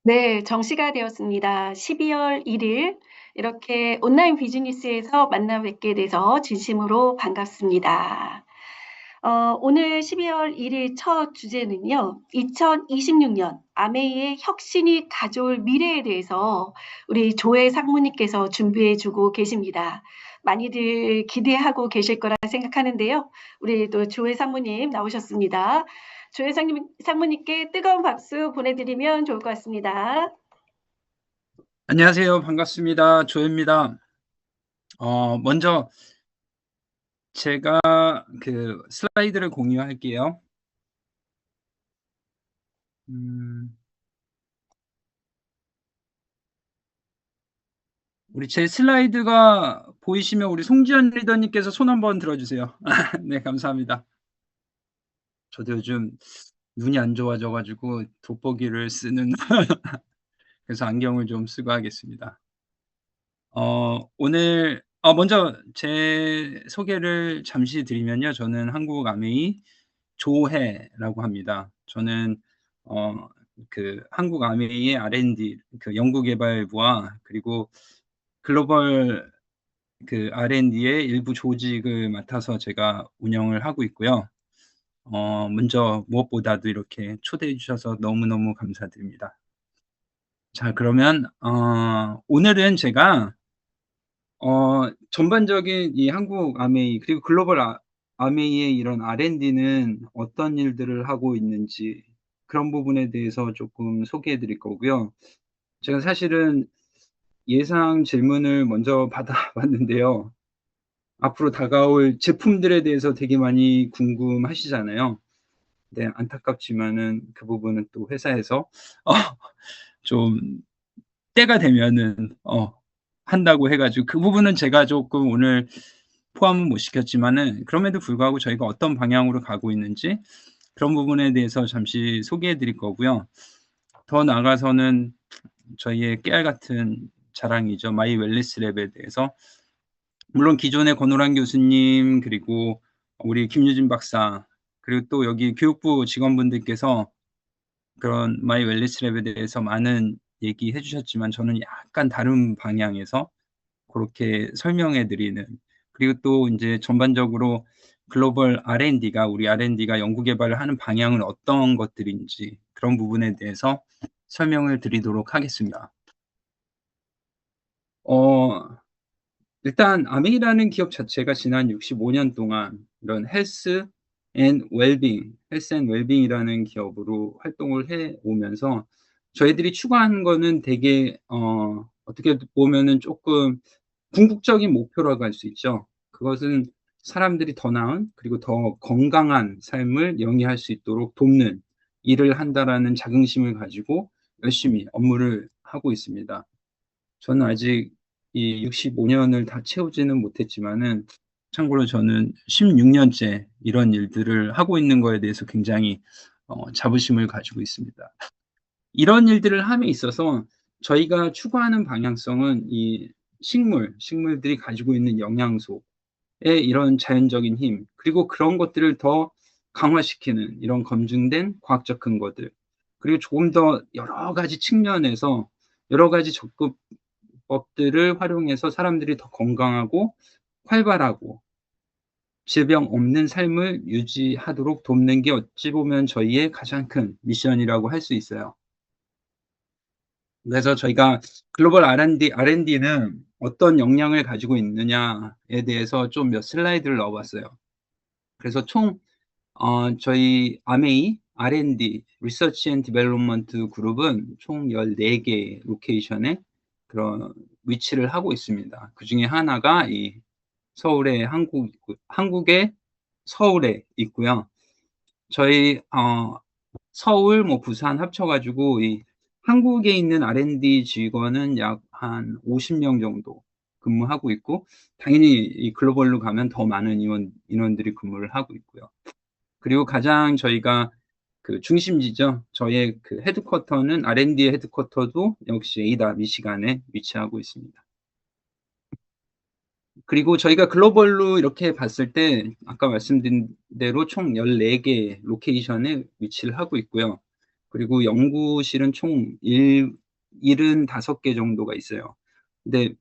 네, 정시가 되었습니다. 12월 1일 이렇게 온라인 비즈니스에서 만나 뵙게 돼서 진심으로 반갑습니다. 오늘 12월 1일 첫 주제는요, 2026년 아메이의 혁신이 가져올 미래에 대해서 우리 조혜 상무님께서 준비해 주고 계십니다. 많이들 기대하고 계실 거라 생각하는데요. 우리 또 조혜 상무님 나오셨습니다. 조혜 상무님께 뜨거운 박수 보내드리면 좋을 것 같습니다. 안녕하세요. 반갑습니다. 조혜입니다. 먼저 제가 그 슬라이드를 공유할게요. 우리 제 슬라이드가 보이시면 우리 송지연 리더님께서 손 한번 들어주세요. 네, 감사합니다. 저도 요즘 눈이 안 좋아져 가지고 돋보기를 쓰는 그래서 안경을 좀 쓰고 하겠습니다. 오늘 먼저 제 소개를 잠시 드리면요. 저는 한국 아메이 조혜라고 합니다. 저는 한국 아메이의 R&D 연구개발부와 그리고 글로벌 R&D의 일부 조직을 맡아서 제가 운영을 하고 있고요. 먼저 무엇보다도 이렇게 초대해 주셔서 너무너무 감사드립니다. 자, 그러면 오늘은 제가 전반적인 이 한국 아메이 그리고 글로벌 아메이의 이런 R&D는 어떤 일들을 하고 있는지 그런 부분에 대해서 조금 소개해 드릴 거고요. 제가 사실은 예상 질문을 먼저 받아봤는데요. 앞으로 다가올 제품들에 대해서 되게 많이 궁금하시잖아요. 네, 안타깝지만은 그 부분은 또 회사에서 좀 때가 되면은 한다고 해 가지고 그 부분은 제가 조금 오늘 포함은 못 시켰지만은 그럼에도 불구하고 저희가 어떤 방향으로 가고 있는지 그런 부분에 대해서 잠시 소개해 드릴 거고요. 더 나아가서는 저희의 깨알 같은 자랑이죠. 마이 웰니스 랩에 대해서 물론 기존의 권오란 교수님 그리고 우리 김유진 박사 그리고 또 여기 교육부 직원분들께서 그런 마이 웰니스 랩에 대해서 많은 얘기해 주셨지만 저는 약간 다른 방향에서 고렇게 설명해 드리는 그리고 또 인제 전반적으로 글로벌 R&D가 우리 R&D가 연구 개발을 하는 방향은 어떤 것들인지 그런 부분에 대해서 설명을 드리도록 하겠습니다. 어 일단 아메이라는 기업 자체가 지난 65년 동안 이런 헬스 앤 웰빙이라는 기업으로 활동을 해 오면서 저희들이 추구하는 거는 되게 어떻게 보면은 쪼끔 궁극적인 목표라고 할 수 있죠. 그것은 사람들이 더 나은 그리고 더 건강한 삶을 영위할 수 있도록 돕는 일을 한다라는 자긍심을 가지고 열심히 업무를 하고 있습니다. 저는 아직 이 65년을 다 채우지는 못했지만은 참고로 저는 16년째 이런 일들을 하고 있는 거에 대해서 굉장히 자부심을 가지고 있습니다. 이런 일들을 함에 있어서 저희가 추구하는 방향성은 이 식물들이 가지고 있는 영양소의 이런 자연적인 힘 그리고 그런 것들을 더 강화시키는 이런 검증된 과학적 근거들 그리고 조금 더 여러 가지 측면에서 여러 가지 접근법들을 활용해서 사람들이 더 건강하고 활발하고 질병 없는 삶을 유지하도록 돕는 게 어찌 보면 저희의 가장 큰 미션이라고 할 수 있어요. 그래서 저희가 글로벌 R&D는 어떤 역량을 가지고 있느냐에 대해서 좀 몇 슬라이드를 넣어 봤어요. 그래서 총 저희 아메이 R&D 리서치 앤 디벨롭먼트 그룹은 총 14개 로케이션에 그런 위치를 하고 있습니다. 그중에 하나가 이 서울의 한국의 서울에 있고요. 저희 서울 뭐 부산 합쳐 가지고 이 한국에 있는 R&D 직원은 약 한 50명 정도 근무하고 있고 당연히 이 글로벌로 가면 더 많은 인원들이 근무를 하고 있고요. 그리고 가장 저희가 그 중심지죠. 저희의 그 헤드쿼터는 R&D의 헤드쿼터도 역시 에이다 미시간에 위치하고 있습니다. 그리고 저희가 글로벌로 이렇게 봤을 때 아까 말씀드린 대로 총 14개 로케이션에 위치를 하고 있고요. 그리고 연구실은 총 75개 정도가 있어요. 근데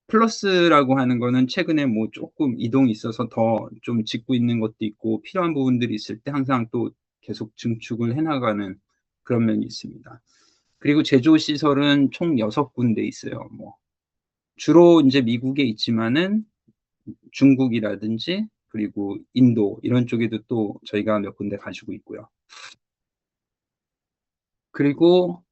플러스라고 하는 거는 최근에 뭐 조금 이동이 있어서 더 좀 짓고 있는 것도 있고 필요한 부분들이 있을 때 항상 또 계속 증축을 해나가는 그런 면이 있습니다. 그리고 제조 시설은 총 6군데 있어요. 뭐 주로 이제 미국에 있지만은 중국이라든지 그리고 인도 이런 쪽에도 또 저희가 몇 군데 가지고 있고요. 그리고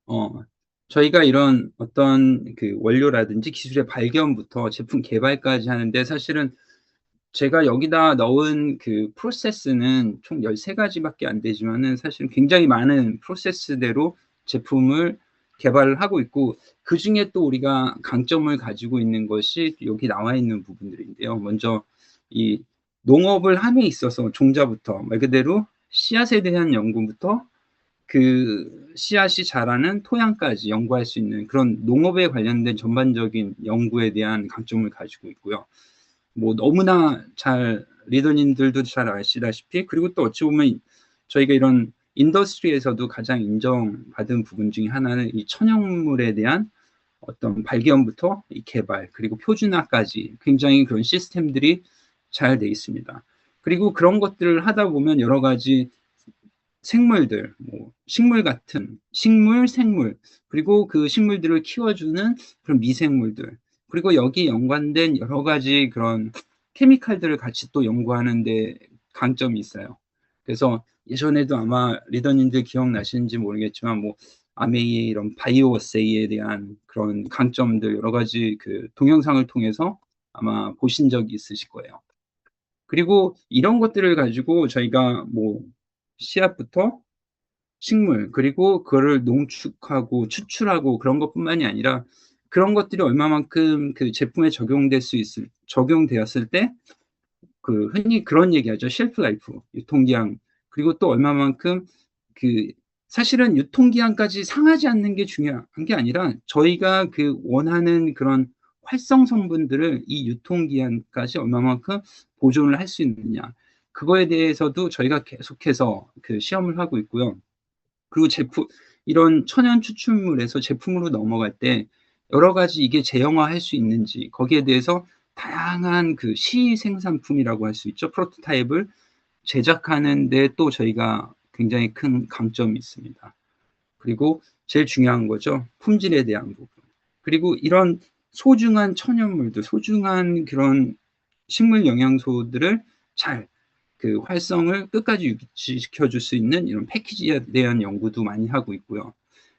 어 저희가 이런 어떤 그 원료라든지 기술의 발견부터 제품 개발까지 하는데 사실은 제가 여기다 넣은 그 프로세스는 총 13가지밖에 안 되지만은 사실은 굉장히 많은 프로세스대로 제품을 개발을 하고 있고 그중에 또 우리가 강점을 가지고 있는 것이 여기 나와 있는 부분들인데요. 먼저 이 농업을 함에 있어서 종자부터 말 그대로 씨앗에 대한 연구부터 그 씨앗이 자라는 토양까지 연구할 수 있는 그런 농업에 관련된 전반적인 연구에 대한 강점을 가지고 있고요. 뭐 너무나 잘 리더님들도 잘 아시다시피 그리고 또 어찌 보면 저희가 이런 인더스트리에서도 가장 인정받은 부분 중에 하나는 이 천연물에 대한 어떤 발견부터 이 개발 그리고 표준화까지 굉장히 그런 시스템들이 잘 돼 있습니다. 그리고 그런 것들을 하다 보면 여러 가지 생물들, 뭐 식물 같은 식물, 생물 그리고 그 식물들을 키워주는 그런 미생물들 그리고 여기에 연관된 여러 가지 그런 케미칼들을 같이 또 연구하는데 강점이 있어요. 그래서 예전에도 아마 리더님들 기억나시는지 모르겠지만 뭐 아메이의 이런 바이오어세이에 대한 그런 강점들 여러 가지 그 동영상을 통해서 아마 보신 적이 있으실 거예요. 그리고 이런 것들을 가지고 저희가 뭐 씨앗부터 식물 그리고 그거를 농축하고 추출하고 그런 것뿐만이 아니라 그런 것들이 얼마만큼 그 제품에 적용되었을 때 그 흔히 그런 얘기하죠. 쉘프 라이프, 유통기한 그리고 또 얼마만큼 그 사실은 유통기한까지 상하지 않는 게 중요한 게 아니라 저희가 그 원하는 그런 활성 성분들을 이 유통기한까지 얼마만큼 보존을 할 수 있느냐 그거에 대해서도 저희가 계속해서 그 시험을 하고 있고요. 그리고 이런 천연 추출물에서 제품으로 넘어갈 때 여러 가지 이게 제형화할 수 있는지 거기에 대해서 다양한 그 시생산품이라고 할 수 있죠. 프로토타입을 제작하는 데 또 저희가 굉장히 큰 강점이 있습니다. 그리고 제일 중요한 거죠. 품질에 대한 부분. 그리고 이런 소중한 천연물들, 소중한 그런 식물 영양소들을 잘 그 활성을 끝까지 유지시켜 줄 수 있는 이런 패키지에 대한 연구도 많이 하고 있고요.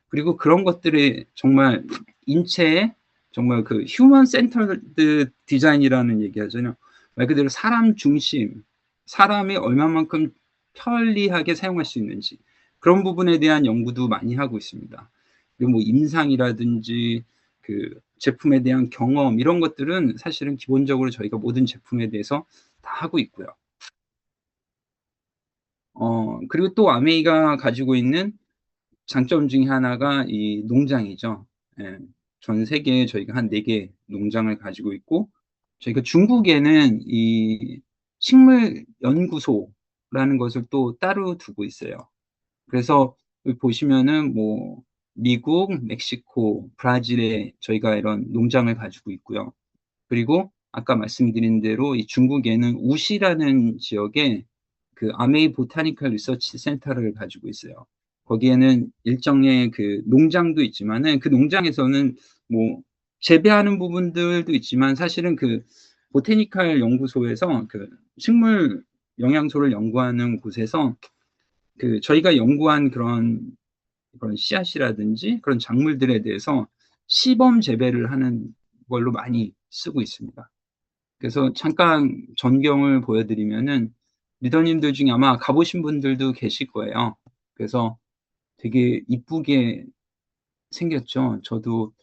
그리고 그런 것들이 정말 인체에 정말 그 휴먼 센터드 디자인이라는 얘기 하잖아요. 말 그대로 사람 중심, 사람이 얼마만큼 편리하게 사용할 수 있는지 그런 부분에 대한 연구도 많이 하고 있습니다. 그리고 뭐 임상이라든지 그 제품에 대한 경험 이런 것들은 사실은 기본적으로 저희가 모든 제품에 대해서 다 하고 있고요. 그리고 또 아메이가 가지고 있는 장점 중에 하나가 이 농장이죠. 예. 전 세계에 저희가 한 4개 농장을 가지고 있고, 저희가 중국에는 이 식물 연구소라는 것을 또 따로 두고 있어요. 그래서 여기 보시면은 뭐 미국, 멕시코, 브라질에 저희가 이런 농장을 가지고 있고요. 그리고 아까 말씀드린 대로 이 중국에는 우시라는 지역에 그 아메이 보타니컬 리서치 센터를 가지고 있어요. 거기에는 일정의 그 농장도 있지만은 그 농장에서는 뭐 재배하는 부분들도 있지만 사실은 그 보테니컬 연구소에서 그 식물 영양소를 연구하는 곳에서 그 저희가 연구한 그런 씨앗이라든지 그런 작물들에 대해서 시범 재배를 하는 걸로 많이 쓰고 있습니다. 그래서 잠깐 전경을 보여드리면은 리더님들 중에 아마 가보신 분들도 계실 거예요. 그래서 되게 이쁘게 생겼죠. 저도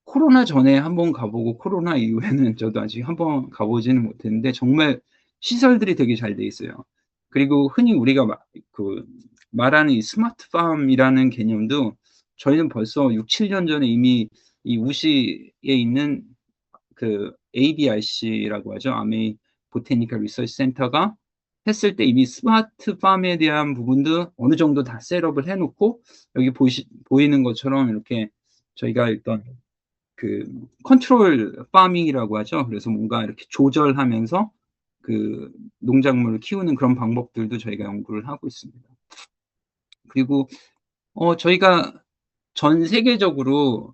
코로나 전에 한번 가보고 코로나 이후에는 저도 아직 한번 가보지는 못했는데 정말 시설들이 되게 잘 돼 있어요. 그리고 흔히 우리가 그 말하는 이 스마트팜이라는 개념도 저희는 벌써 6, 7년 전에 이미 이 우시에 있는 그 ABRC라고 하죠. 아메이 보테니컬 리서치 센터가 했을 때 이미 스마트 팜에 대한 부분도 어느 정도 다 셋업을 해놓고 여기 보이는 것처럼 이렇게 저희가 일단 그 컨트롤 파밍이라고 하죠. 그래서 뭔가 이렇게 조절하면서 그 농작물을 키우는 그런 방법들도 저희가 연구를 하고 있습니다. 그리고 저희가 전 세계적으로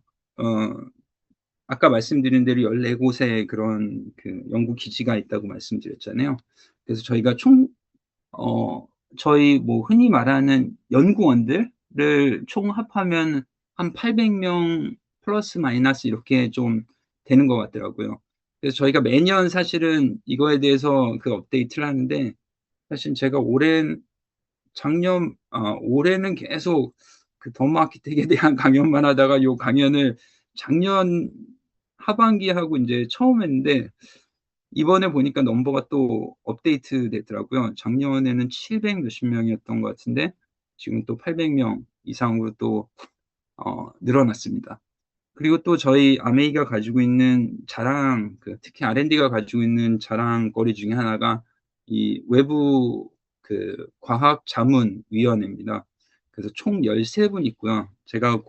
아까 말씀드린 대로 14곳의 그런 그 연구 기지가 있다고 말씀드렸잖아요. 그래서 저희가 저희 뭐 흔히 말하는 연구원들을 총 합하면 한 800명 플러스 마이너스 이렇게 좀 되는 것 같더라고요. 그래서 저희가 매년 사실은 이거에 대해서 그 업데이트를 하는데, 사실 제가 올해는 계속 그 더모 아키텍에 대한 강연만 하다가 요 강연을 작년 하반기에 하고 이제 처음 했는데, 이번에 보니까 넘버가 또 업데이트 됐더라고요. 작년에는 700 몇십 명이었던 것 같은데 지금 또 800명 이상으로 또 늘어났습니다. 그리고 또 저희 아메이가 가지고 있는 특히 R&D가 가지고 있는 자랑거리 중에 하나가 이 외부 그 과학자문위원회입니다. 그래서 총 13분 있고요. 제가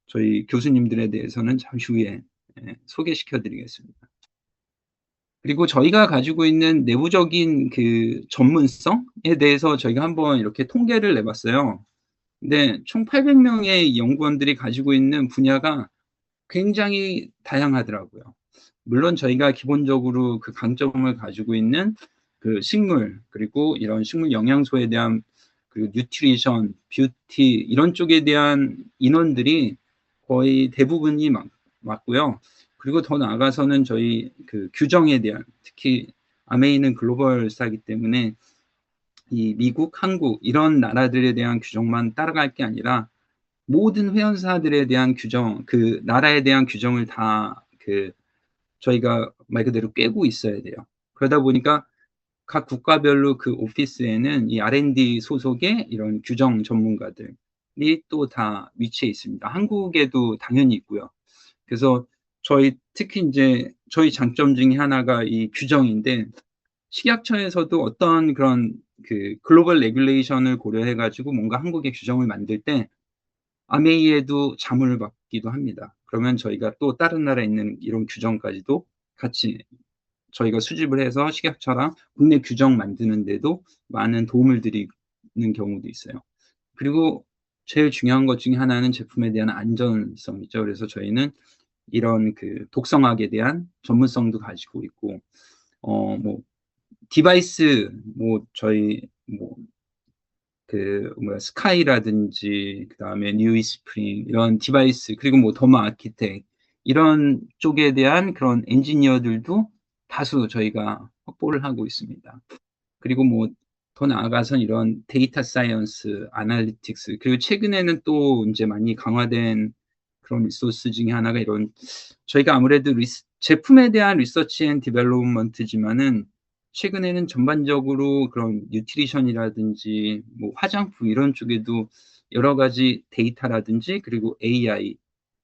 저희 교수님들에 대해서는 잠시 후에 소개시켜 드리겠습니다. 그리고 저희가 가지고 있는 내부적인 그 전문성에 대해서 저희가 한번 이렇게 통계를 내봤어요. 근데 총 800명의 연구원들이 가지고 있는 분야가 굉장히 다양하더라고요. 물론 저희가 기본적으로 그 강점을 가지고 있는 그 식물, 그리고 이런 식물 영양소에 대한 그 뉴트리션, 뷰티 이런 쪽에 대한 인원들이 거의 대부분이 맞고요. 그리고 더 나아가서는 저희 그 규정에 대한, 특히 아메이는 글로벌 사기 때문에 이 미국, 한국 이런 나라들에 대한 규정만 따라갈 게 아니라 모든 회원사들에 대한 규정, 그 나라에 대한 규정을 다 저희가 말 그대로 꿰고 있어야 돼요. 그러다 보니까 각 국가별로 그 오피스에는 이 R&D 소속의 이런 규정 전문가들이 또 다 위치해 있습니다. 한국에도 당연히 있고요. 그래서 특히 이제 저희 장점 중에 하나가 이 규정인데, 식약처에서도 어떤 그런 그 글로벌 레귤레이션을 고려해 가지고 뭔가 한국의 규정을 만들 때 아메이에도 자문을 받기도 합니다. 그러면 저희가 또 다른 나라에 있는 이런 규정까지도 같이 저희가 수집을 해서 식약처랑 국내 규정 만드는 데도 많은 도움을 드리는 경우도 있어요. 그리고 제일 중요한 것 중에 하나는 제품에 대한 안전성이죠. 그래서 저희는 이런 그 독성학에 대한 전문성도 가지고 있고, 뭐 디바이스, 뭐 저희 뭐 스카이라든지 그다음에 뉴이스프링 이런 디바이스, 그리고 뭐 더마 아키텍 이런 쪽에 대한 그런 엔지니어들도 다수 저희가 확보를 하고 있습니다. 그리고 뭐 더 나아가선 이런 데이터 사이언스, 아날리틱스, 그리고 최근에는 또 이제 많이 강화된 그런 리소스 중에 하나가 이런, 저희가 아무래도 제품에 대한 리서치 앤 디벨롭먼트지만은 최근에는 전반적으로 그런 뉴트리션이라든지 뭐 화장품 이런 쪽에도 여러 가지 데이터라든지 그리고 AI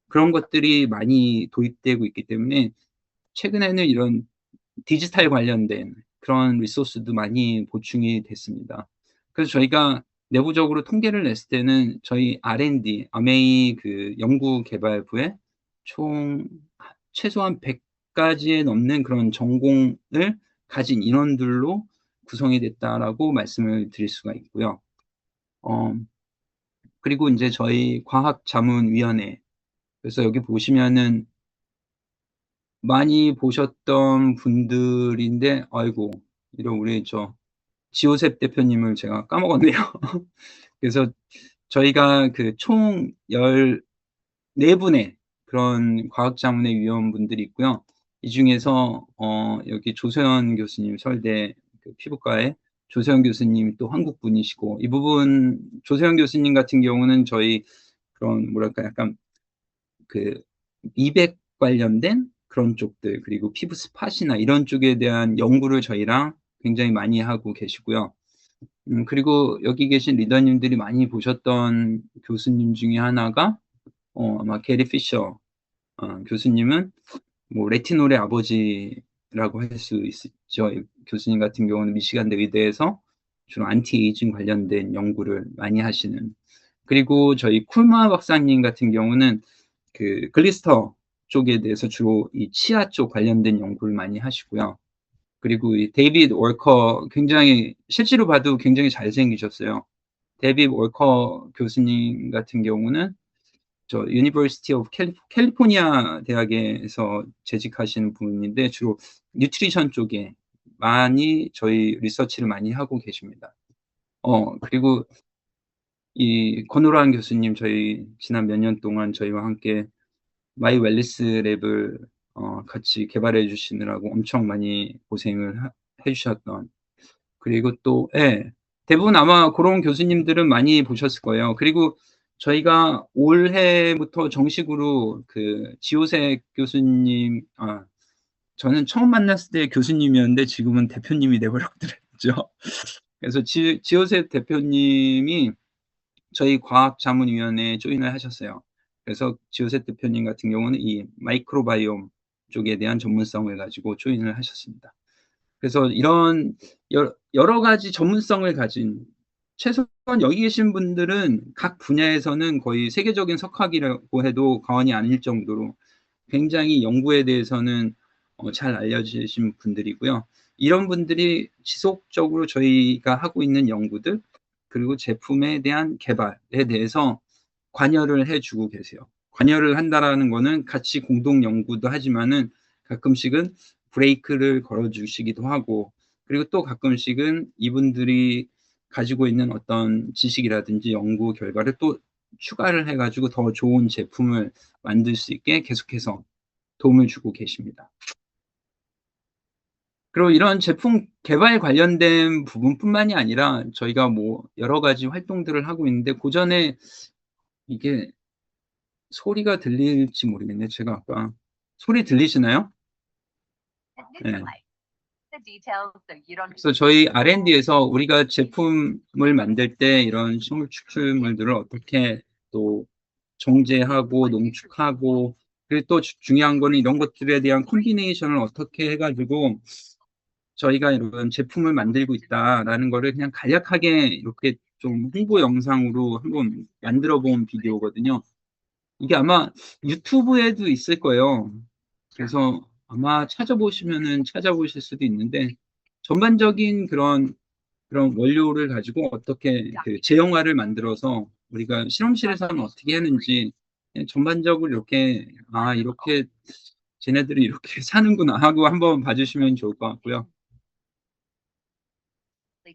그런 것들이 많이 도입되고 있기 때문에 최근에는 이런 디지털 관련된 그런 리소스도 많이 보충이 됐습니다. 그래서 저희가 내부적으로 통계를 냈을 때는 저희 R&D, 아메이 그 연구개발부에 총 최소한 100가지에 넘는 그런 전공을 가진 인원들로 구성이 됐다라고 말씀을 드릴 수가 있고요. 그리고 이제 저희 과학자문위원회, 그래서 여기 보시면은 많이 보셨던 분들인데, 아이고, 이런 우리 지호셉 대표님을 제가 까먹었네요. 그래서 저희가 그 총 14분의 그런 과학자문회 위원분들이 있고요. 이 중에서 여기 조소연 교수님, 서울대 그 피부과의 조소연 교수님 또 한국 분이시고, 이 부분 조소연 교수님 같은 경우는 저희 그런 뭐랄까 약간 그 미백 관련된 그런 쪽들, 그리고 피부 스팟이나 이런 쪽에 대한 연구를 저희랑 굉장히 많이 하고 계시고요. 그리고 여기 계신 리더님들이 많이 보셨던 교수님 중에 하나가 아마 게리 피셔 교수님은 뭐 레티놀의 아버지 라고 할 수 있죠. 교수님 같은 경우는 미시간대 의대에서 주로 안티에이징 관련된 연구를 많이 하시는. 그리고 저희 쿨마 박사님 같은 경우는 그 글리스터 쪽에 대해서 주로 이 치아 쪽 관련된 연구를 많이 하시고요. 그리고 이 데이비드 월커 굉장히 실제로 봐도 굉장히 잘생기셨어요. 데이비드 월커 교수님 같은 경우는 저 유니버시티 오브 캘리포니아 대학에서 재직하시는 분인데 주로 뉴트리션 쪽에 많이 저희 리서치를 많이 하고 계십니다. 그리고 이 권오란 교수님 저희 지난 몇 년 동안 저희와 함께 마이 웰리스 랩을 같이 개발해 주시느라고 엄청 많이 고생을 해 주셨던. 그리고 또 예. 대부분 아마 그런 교수님들은 많이 보셨을 거예요. 그리고 저희가 올해부터 정식으로 그 지오색 교수님, 저는 처음 만났을 때 교수님이었는데 지금은 대표님이 돼 버렸더랬죠. 그래서 지오색 대표님이 저희 과학자문위원회에 조인을 하셨어요. 그래서 지오셋 대표님 같은 경우는 이 마이크로바이옴 쪽에 대한 전문성을 가지고 조인을 하셨습니다. 그래서 이런 여러 가지 전문성을 가진, 최소한 여기 계신 분들은 각 분야에서는 거의 세계적인 석학이라고 해도 과언이 아닐 정도로 굉장히 연구에 대해서는 잘 알려지신 분들이고요. 이런 분들이 지속적으로 저희가 하고 있는 연구들, 그리고 제품에 대한 개발에 대해서 관여를 해주고 계세요. 관여를 한다라는 거는 같이 공동 연구도 하지만은 가끔씩은 브레이크를 걸어주시기도 하고, 그리고 또 가끔씩은 이분들이 가지고 있는 어떤 지식이라든지 연구 결과를 또 추가를 해가지고 더 좋은 제품을 만들 수 있게 계속해서 도움을 주고 계십니다. 그리고 이런 제품 개발 관련된 부분뿐만이 아니라 저희가 뭐 여러 가지 활동들을 하고 있는데, 그 전에 이게 소리가 들릴지 모르겠네. 제가 아까 소리 들리시나요? 네. 그래서 저희 R&D에서 우리가 제품을 만들 때 이런 식물 추출물들을 어떻게 또 정제하고 농축하고, 그리고 또 중요한 거는 이런 것들에 대한 콤비네이션을 어떻게 해가지고 저희가 이런 제품을 만들고 있다라는 거를 그냥 간략하게 이렇게 좀 홍보 영상으로 한번 만들어 본 비디오거든요. 이게 아마 유튜브에도 있을 거예요. 그래서 아마 찾아보시면은 찾아보실 수도 있는데, 전반적인 그런 원료를 가지고 어떻게 그 제형화를 만들어서 우리가 실험실에서는 어떻게 했는지 그냥 전반적으로 이렇게 이렇게 쟤네들이 이렇게 사는구나 하고 한번 봐주시면 좋을 것 같고요.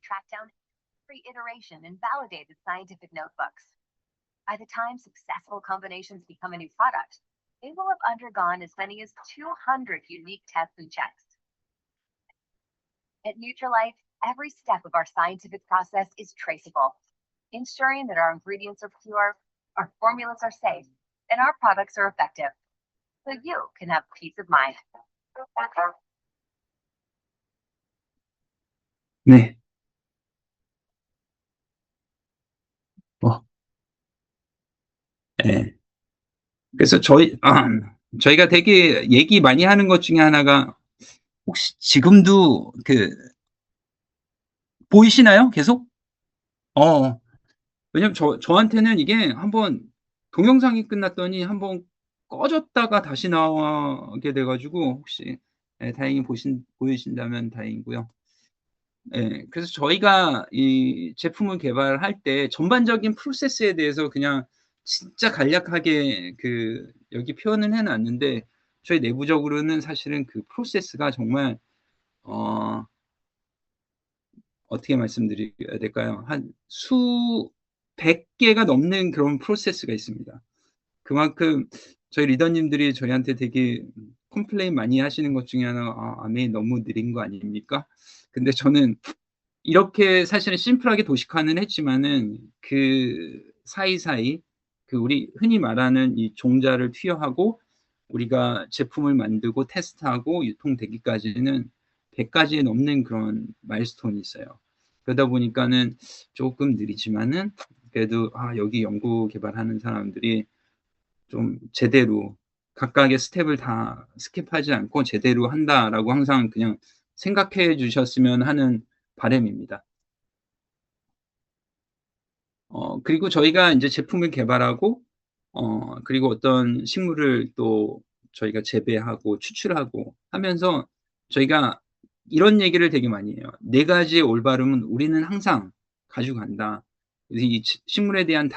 track down every iteration and validated scientific notebooks. By the time successful combinations become a new product, they will have undergone as many as 200 unique tests and checks. At Nutrilite, every step of our scientific process is traceable, ensuring that our ingredients are pure, our formulas are safe, and our products are effective, so you can have peace of mind. 네. 네. 그래서 저희가 되게 얘기 많이 하는 것 중에 하나가, 혹시 지금도 보이시나요? 계속? 왜냐면 저한테는 이게 한번 동영상이 끝났더니 한번 꺼졌다가 다시 나오게 돼가지고, 혹시 다행히 보이신다면 다행이고요. 그래서 저희가 이 제품을 개발할 때 전반적인 프로세스에 대해서 그냥 진짜 간략하게 여기 표현을 해놨는데, 저희 내부적으로는 사실은 그 프로세스가 정말 어떻게 말씀드려야 될까요? 한 수백 개가 넘는 그런 프로세스가 있습니다. 그만큼 저희 리더님들이 저희한테 되게 컴플레인 많이 하시는 것 중에 하나가 아메이 너무 느린 거 아닙니까? 근데 저는 이렇게 사실은 심플하게 도식화는 했지만은 그 사이사이 우리 흔히 말하는 이 종자를 투여하고 우리가 제품을 만들고 테스트하고 유통되기까지는 100가지에 넘는 그런 마일스톤이 있어요. 그러다 보니까는 조금 느리지만은 그래도 여기 연구 개발하는 사람들이 좀 제대로 각각의 스텝을 다 스킵하지 않고 제대로 한다라고 항상 그냥 생각해 주셨으면 하는 바람입니다. 그리고 저희가 인제 제품을 개발하고 그리고 어떤 식물을 또 저희가 재배하고 추출하고 하면서 저희가 이런 얘기를 되게 많이 해요. "네 가지의 올바름은 우리는 항상 가져간다." 그래서 이 식물에 대한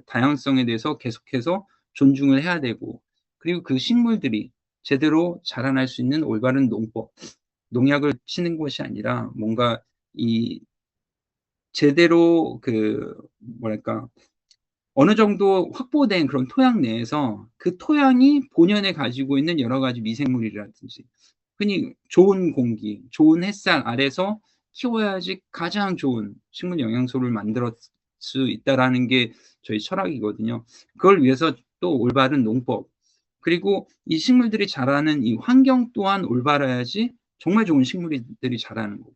다양성에 대해서 계속해서 존중을 해야 되고, 그리고 그 식물들이 제대로 자라날 수 있는 올바른 농법, 농약을 치는 것이 아니라 뭔가 이 제대로 그 뭐랄까 어느 정도 확보된 그런 토양 내에서 그 토양이 본연에 가지고 있는 여러 가지 미생물이라든지, 흔히 좋은 공기, 좋은 햇살 아래서 키워야지 가장 좋은 식물 영양소를 만들 수 있다라는 게 저희 철학이거든요. 그걸 위해서 또 올바른 농법, 그리고 이 식물들이 자라는 이 환경 또한 올바라야지 정말 좋은 식물들이 자라는 거고,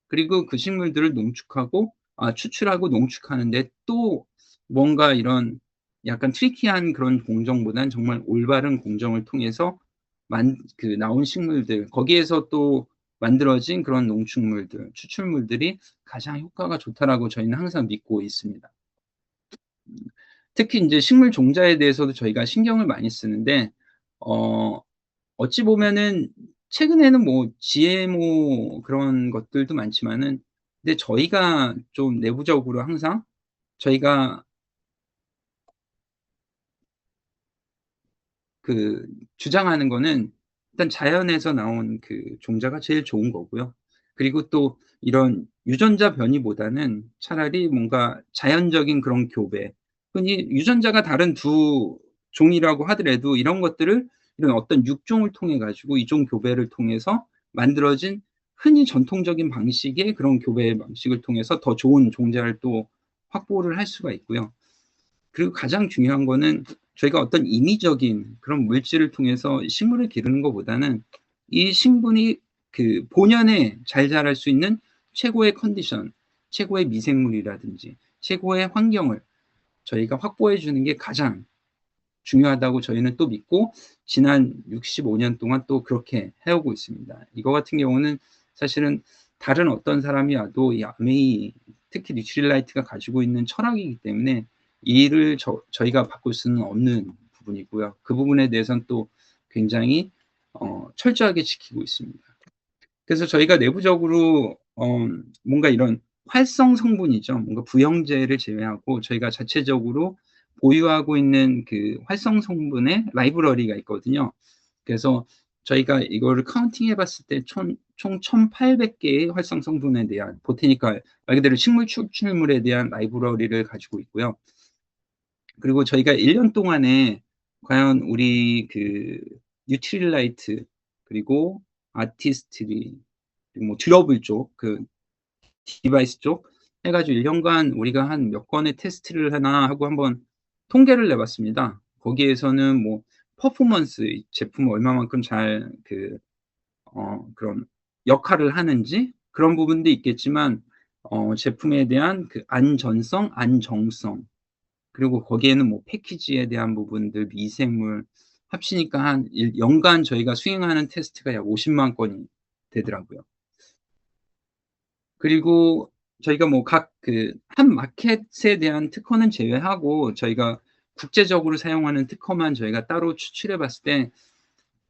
그리고 그 식물들을 농축하고 추출하고 농축하는데 또 뭔가 이런 약간 트리키한 그런 공정보다는 정말 올바른 공정을 통해서 나온 식물들, 거기에서 또 만들어진 그런 농축물들, 추출물들이 가장 효과가 좋다라고 저희는 항상 믿고 있습니다. 특히 인제 식물 종자에 대해서도 저희가 신경을 많이 쓰는데, 어 어찌 보면은 최근에는 뭐 GMO 그런 것들도 많지만은, 근데 저희가 좀 내부적으로 항상 저희가 그 주장하는 거는 일단 자연에서 나온 그 종자가 제일 좋은 거고요. 그리고 또 이런 유전자 변이보다는 차라리 뭔가 자연적인 그런 교배, 흔히 유전자가 다른 두 종이라고 하더라도 이런 것들을 이런 어떤 육종을 통해 가지고 이종 교배를 통해서 만들어진 흔히 전통적인 방식의 그런 교배 방식을 통해서 더 좋은 종자를 또 확보를 할 수가 있고요. 그리고 가장 중요한 거는 저희가 어떤 인위적인 그런 물질을 통해서 식물을 기르는 것보다는 이 식물이 그 본연에 잘 자랄 수 있는 최고의 컨디션, 최고의 미생물이라든지 최고의 환경을 저희가 확보해 주는 게 가장 중요하다고 저희는 또 믿고 지난 65년 동안 또 그렇게 해오고 있습니다. 이거 같은 경우는 사실은 다른 어떤 사람이 와도 이 아메이, 특히 뉴트릴라이트가 가지고 있는 철학이기 때문에 이 일을 저희가 바꿀 수는 없는 부분이고요. 그 부분에 대해서는 또 굉장히 철저하게 지키고 있습니다. 그래서 저희가 내부적으로 뭔가 이런 활성 성분이죠. 뭔가 부영제를 제외하고 저희가 자체적으로 보유하고 있는 그 활성 성분의 라이브러리가 있거든요. 그래서 저희가 이거를 카운팅해 봤을 때 총 1,800개의 활성 성분에 대한 보테니컬, 말 그대로 식물 추출물에 대한 라이브러리를 가지고 있고요. 그리고 저희가 1년 동안에 과연 우리 그 뉴트릴라이트, 그리고 아티스트리, 그리고 뭐 듀러블 쪽, 그 디바이스 쪽 해 가지고 1 년간 우리가 한 몇 건의 테스트를 하나 하고 한번 통계를 내 봤습니다. 거기에서는 뭐 퍼포먼스, 이 제품을 얼마만큼 잘 그런 역할을 하는지 그런 부분도 있겠지만, 제품에 대한 그 안전성, 안정성, 그리고 거기에는 뭐 패키지에 대한 부분들, 미생물 합치니까 한 연간 저희가 수행하는 테스트가 약 50만 건이 되더라고요. 그리고 저희가 뭐 각 그 한 마켓에 대한 특허는 제외하고 저희가 국제적으로 사용하는 특허만 저희가 따로 추출해 봤을 때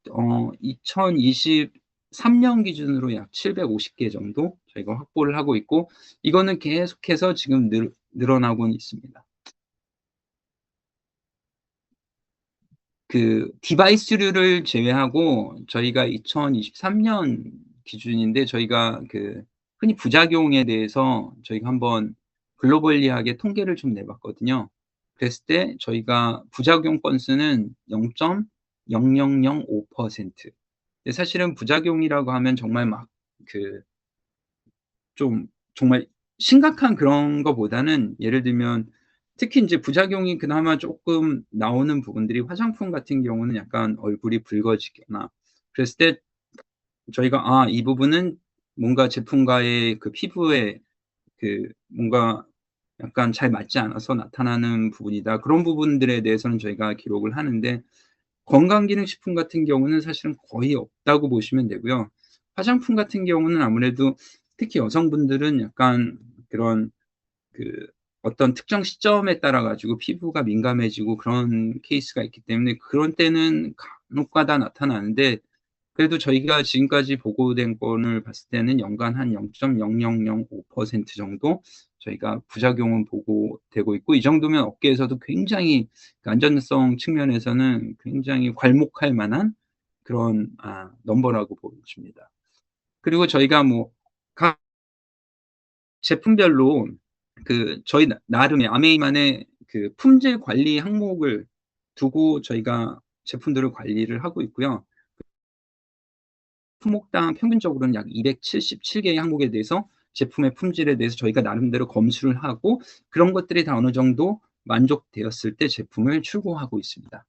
2023년 기준으로 약 750개 정도 저희가 확보를 하고 있고, 이거는 계속해서 지금 늘어나고는 있습니다. 그 디바이스류를 제외하고 저희가 2023년 기준인데, 저희가 그 흔히 부작용에 대해서 저희가 한번 글로벌리하게 통계를 좀 내 봤거든요. 그랬을 때 저희가 부작용 건수는 0.0005%. 근데 사실은 부작용이라고 하면 정말 막 그 좀 정말 심각한 그런 거보다는, 예를 들면 특히 인제 부작용이 그나마 쪼끔 나오는 부분들이, 화장품 같은 경우는 약간 얼굴이 붉어지거나 그랬을 때 저희가 '아, 이 부분은 뭔가 제품과의 그 피부에 그 뭔가 약간 잘 맞지 않아서 나타나는 부분이다.' 그런 부분들에 대해서는 저희가 기록을 하는데, 건강기능식품 같은 경우는 사실은 거의 없다고 보시면 되고요. 화장품 같은 경우는 아무래도 특히 여성분들은 약간 그런 그 어떤 특정 시점에 따라 가지고 피부가 민감해지고 그런 케이스가 있기 때문에 그런 때는 간혹가다 나타나는데, 그래도 저희가 지금까지 보고된 건을 봤을 때는 연간 한 0.0005% 정도 저희가 부작용은 보고되고 있고, 이 정도면 업계에서도 굉장히 그 안전성 측면에서는 굉장히 괄목할 만한 그런 넘버라고 보여집니다. 그리고 저희가 뭐 각 제품별로 그 저희 나름의 아메이만의 그 품질 관리 항목을 두고 저희가 제품들을 관리를 하고 있고요. 품목당 평균적으로는 약 277개의 항목에 대해서 제품의 품질에 대해서 저희가 나름대로 검수를 하고, 그런 것들이 다 어느 정도 만족되었을 때 제품을 출고하고 있습니다.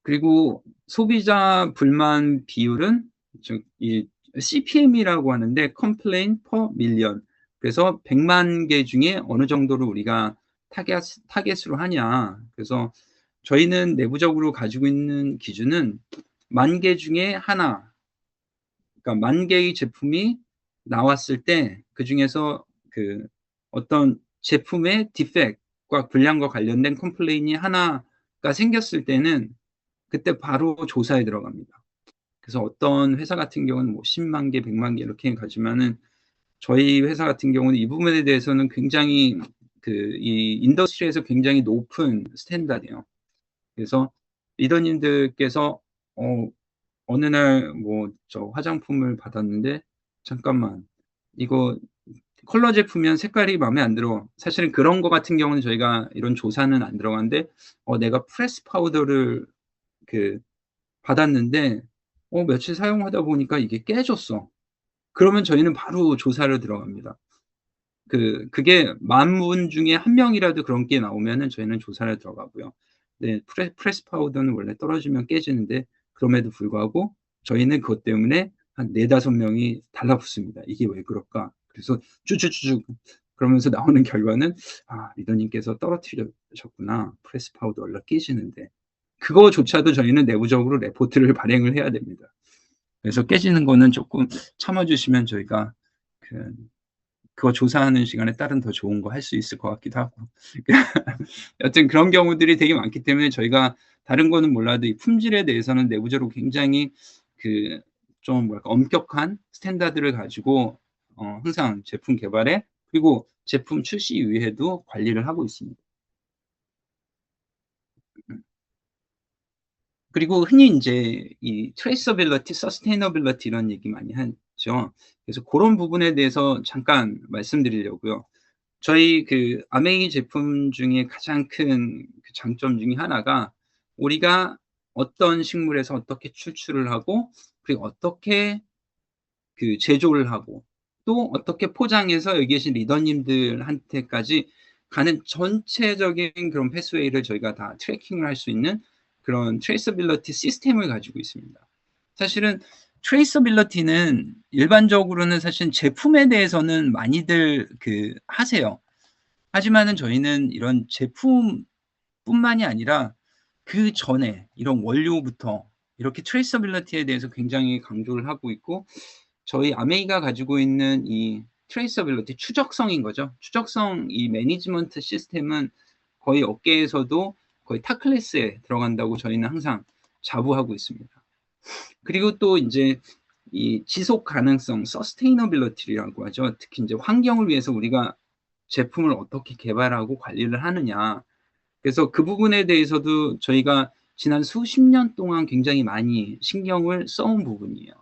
그리고 소비자 불만 비율은 이 CPM이라고 하는데 Complaint per Million. 그래서 100만 개 중에 어느 정도를 우리가 타겟으로 하냐. 그래서 저희는 내부적으로 가지고 있는 기준은 10,000개 중에 하나, 그러니까 10,000개의 제품이 나왔을 때 그중에서 그 어떤 제품의 디펙트과 불량과 관련된 컴플레인이 하나가 생겼을 때는 그때 바로 조사에 들어갑니다. 그래서 어떤 회사 같은 경우는 뭐 10만 개, 100만 개 이렇게 가지만은 저희 회사 같은 경우는 이 부분에 대해서는 굉장히 이 인더스트리에서 굉장히 높은 스탠다드예요. 그래서 리더님들께서 어느 날 뭐 저 화장품을 받았는데 잠깐만 이거 컬러 제품이면 색깔이 마음에 안 들어. 사실은 그런 거 같은 경우는 저희가 이런 조사는 안 들어가는데 내가 프레스 파우더를 그 받았는데 며칠 사용하다 보니까 이게 깨졌어. 그러면 저희는 바로 조사를 들어갑니다. 그게 10,000분 중에 1명이라도 그런 게 나오면은 저희는 조사를 들어가고요. 네, 프레스 파우더는 원래 떨어지면 깨지는데 그럼에도 불구하고 저희는 그것 때문에 한 4-5명이 달라붙습니다. 이게 왜 그럴까? 그래서 쭉쭉쭉 그러면서 나오는 결과는 리더님께서 떨어뜨리셨구나. 프레스 파우더 원래 깨지는데. 그거조차도 저희는 내부적으로 레포트를 발행을 해야 됩니다. 그래서 깨지는 거는 조금 참아주시면 저희가 그거 조사하는 시간에 다른 더 좋은 거 할 수 있을 것 같기도 하고. 여튼 그런 경우들이 되게 많기 때문에 저희가 다른 거는 몰라도 이 품질에 대해서는 내부적으로 굉장히 좀 뭐랄까 엄격한 스탠다드를 가지고 항상 제품 개발에 그리고 제품 출시 이후에도 관리를 하고 있습니다. 그리고 흔히 이제 이 트레이서빌리티, 서스테이너빌리티 이런 얘기 많이 하죠. 그래서 그런 부분에 대해서 잠깐 말씀드리려고요. 저희 아메이 제품 중에 가장 큰 장점 중에 하나가 우리가 어떤 식물에서 어떻게 추출을 하고 그리고 어떻게 제조를 하고 또 어떻게 포장해서 여기 계신 리더님들한테까지 가는 전체적인 그런 패스웨이를 저희가 다 트래킹을 할 수 있는 그런 트레이서빌리티 시스템을 가지고 있습니다. 사실은 트레이서빌리티는 일반적으로는 사실 제품에 대해서는 많이들 하세요. 하지만은 저희는 이런 제품뿐만이 아니라 그 전에 이런 원료부터 이렇게 트레이서빌리티에 대해서 굉장히 강조를 하고 있고, 저희 아메이가 가지고 있는 이 트레이서빌리티 추적성인 거죠. 추적성 이 매니지먼트 시스템은 거의 업계에서도 거의 탑 클래스에 들어간다고 저희는 항상 자부하고 있습니다. 그리고 또 이제 이 지속 가능성, 서스테이너빌리티라고 하죠. 특히 이제 환경을 위해서 우리가 제품을 어떻게 개발하고 관리를 하느냐. 그래서 그 부분에 대해서도 저희가 지난 수십 년 동안 굉장히 많이 신경을 써온 부분이에요.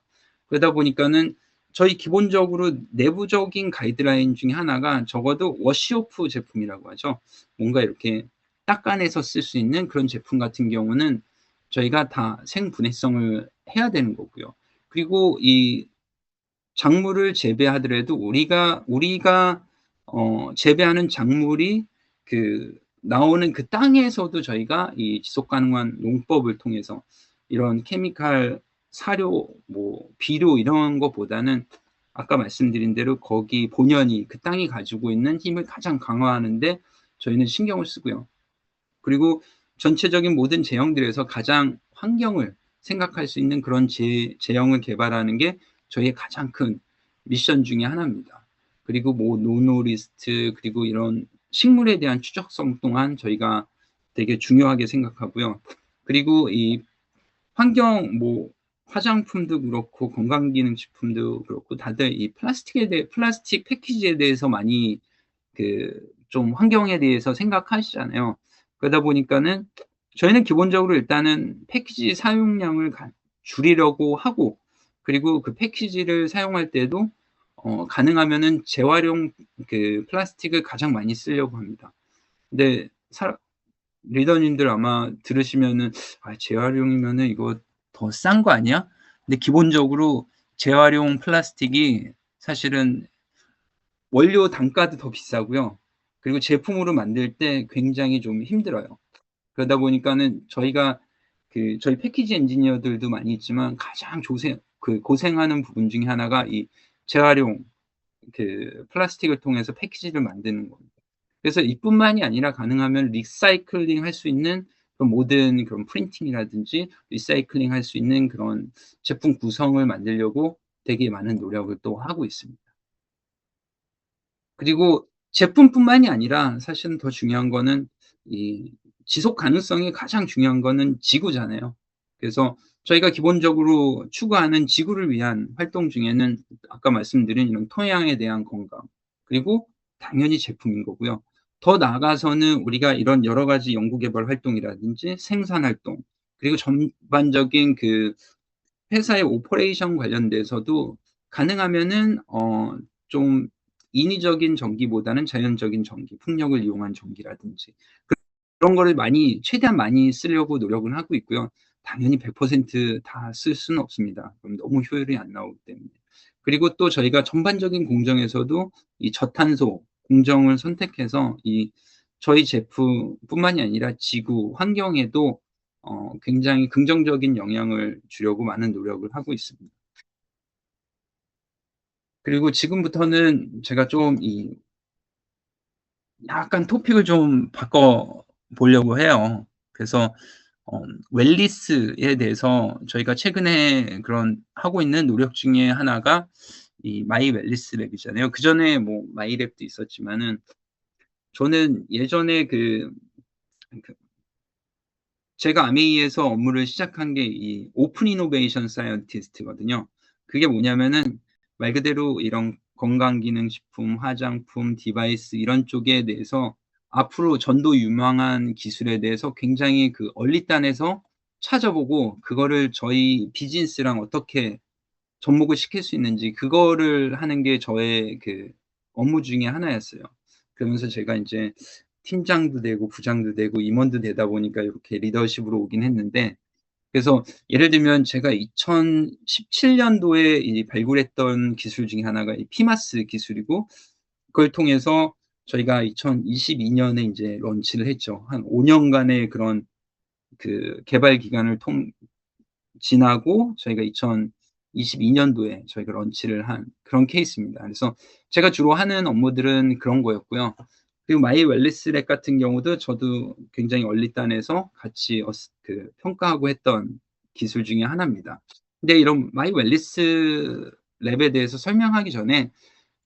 그러다 보니까는 저희 기본적으로 내부적인 가이드라인 중에 하나가 적어도 워시오프 제품이라고 하죠. 뭔가 이렇게 닦아내서 쓸 수 있는 그런 제품 같은 경우는 저희가 다 생분해성을 해야 되는 거고요. 그리고 이 작물을 재배하더라도 우리가 재배하는 작물이 나오는 그 땅에서도 저희가 이 지속 가능한 농법을 통해서 이런 케미칼 사료, 뭐 비료 이런 것보다는 아까 말씀드린 대로 거기 본연이 그 땅이 가지고 있는 힘을 가장 강화하는데 저희는 신경을 쓰고요. 그리고 전체적인 모든 제형들에서 가장 환경을 생각할 수 있는 그런 제형을 개발하는 게 저희의 가장 큰 미션 중에 하나입니다. 그리고 뭐 노노리스트, 그리고 이런 식물에 대한 추적성 또한 저희가 되게 중요하게 생각하고요. 그리고 이 환경, 뭐 화장품도 그렇고 건강기능식품도 그렇고 다들 이 플라스틱 패키지에 대해서 많이 좀 환경에 대해서 생각하시잖아요. 그러다 보니까는 저희는 기본적으로 일단은 패키지 사용량을 줄이려고 하고, 그리고 그 패키지를 사용할 때도 가능하면은 재활용 플라스틱을 가장 많이 쓰려고 합니다. 근데 리더님들 아마 들으시면은 '아, 재활용이면은 이거 더 싼 거 아니야?' 근데 기본적으로 재활용 플라스틱이 사실은 원료 단가도 더 비싸고요. 그리고 제품으로 만들 때 굉장히 좀 힘들어요. 그러다 보니까는 저희가 저희 패키지 엔지니어들도 많이 있지만 가장 고생하는 부분 중에 하나가 이 재활용 플라스틱을 통해서 패키지를 만드는 겁니다. 그래서 이뿐만이 아니라 가능하면 리사이클링 할 수 있는 그런 모든 그런 프린팅이라든지 리사이클링 할 수 있는 그런 제품 구성을 만들려고 되게 많은 노력을 또 하고 있습니다. 그리고 제품뿐만이 아니라 사실은 더 중요한 거는 이 지속 가능성이 가장 중요한 거는 지구잖아요. 그래서 저희가 기본적으로 추구하는 지구를 위한 활동 중에는 아까 말씀드린 이런 토양에 대한 건강, 그리고 당연히 제품인 거고요. 더 나아가서는 우리가 이런 여러 가지 연구 개발 활동이라든지 생산 활동, 그리고 전반적인 회사의 오퍼레이션 관련돼서도 가능하면은 좀 인위적인 전기보다는 자연적인 전기, 풍력을 이용한 전기라든지 그런 거를 최대한 많이 쓰려고 노력은 하고 있고요. 당연히 100% 다 쓸 수는 없습니다. 그럼 너무 효율이 안 나오기 때문에. 그리고 또 저희가 전반적인 공정에서도 이 저탄소 공정을 선택해서 이 저희 제품뿐만이 아니라 지구, 환경에도 굉장히 긍정적인 영향을 주려고 많은 노력을 하고 있습니다. 그리고 지금부터는 제가 좀 약간 토픽을 좀 바꿔 보려고 해요. 그래서 웰니스에 대해서 저희가 최근에 하고 있는 노력 중에 하나가 이 마이 웰니스 랩이잖아요. 그전에 뭐 마이 랩도 있었지만은 저는 예전에 그 제가 아메이에서 업무를 시작한 게 이 오픈 이노베이션 사이언티스트거든요. 그게 뭐냐면은 말 그대로 이런 건강기능식품, 화장품, 디바이스 이런 쪽에 대해서 앞으로 전도 유망한 기술에 대해서 굉장히 얼리단에서 찾아보고 그거를 저희 비즈니스랑 어떻게 접목을 시킬 수 있는지 그거를 하는 게 저의 업무 중에 하나였어요. 그러면서 제가 인제 팀장도 되고 부장도 되고 임원도 되다 보니까 이렇게 리더십으로 오긴 했는데, 그래서 예를 들면 제가 2017 년도에 발굴했던 기술 중에 하나가 이 피마스 기술이고, 그걸 통해서 저희가 2022 년에 인제 런치를 했죠. 한 5 년간의 그런 개발 기간을 지나고 저희가 2022 년도에 저희가 런치를 한 그런 케이스입니다. 그래서 제가 주로 하는 업무들은 그런 거였고요. 그리고 마이 웰니스 랩 같은 경우도 저도 굉장히 얼리단에서 같이 평가하고 했던 기술 중에 하나입니다. 근데 이런 마이 웰니스 랩에 대해서 설명하기 전에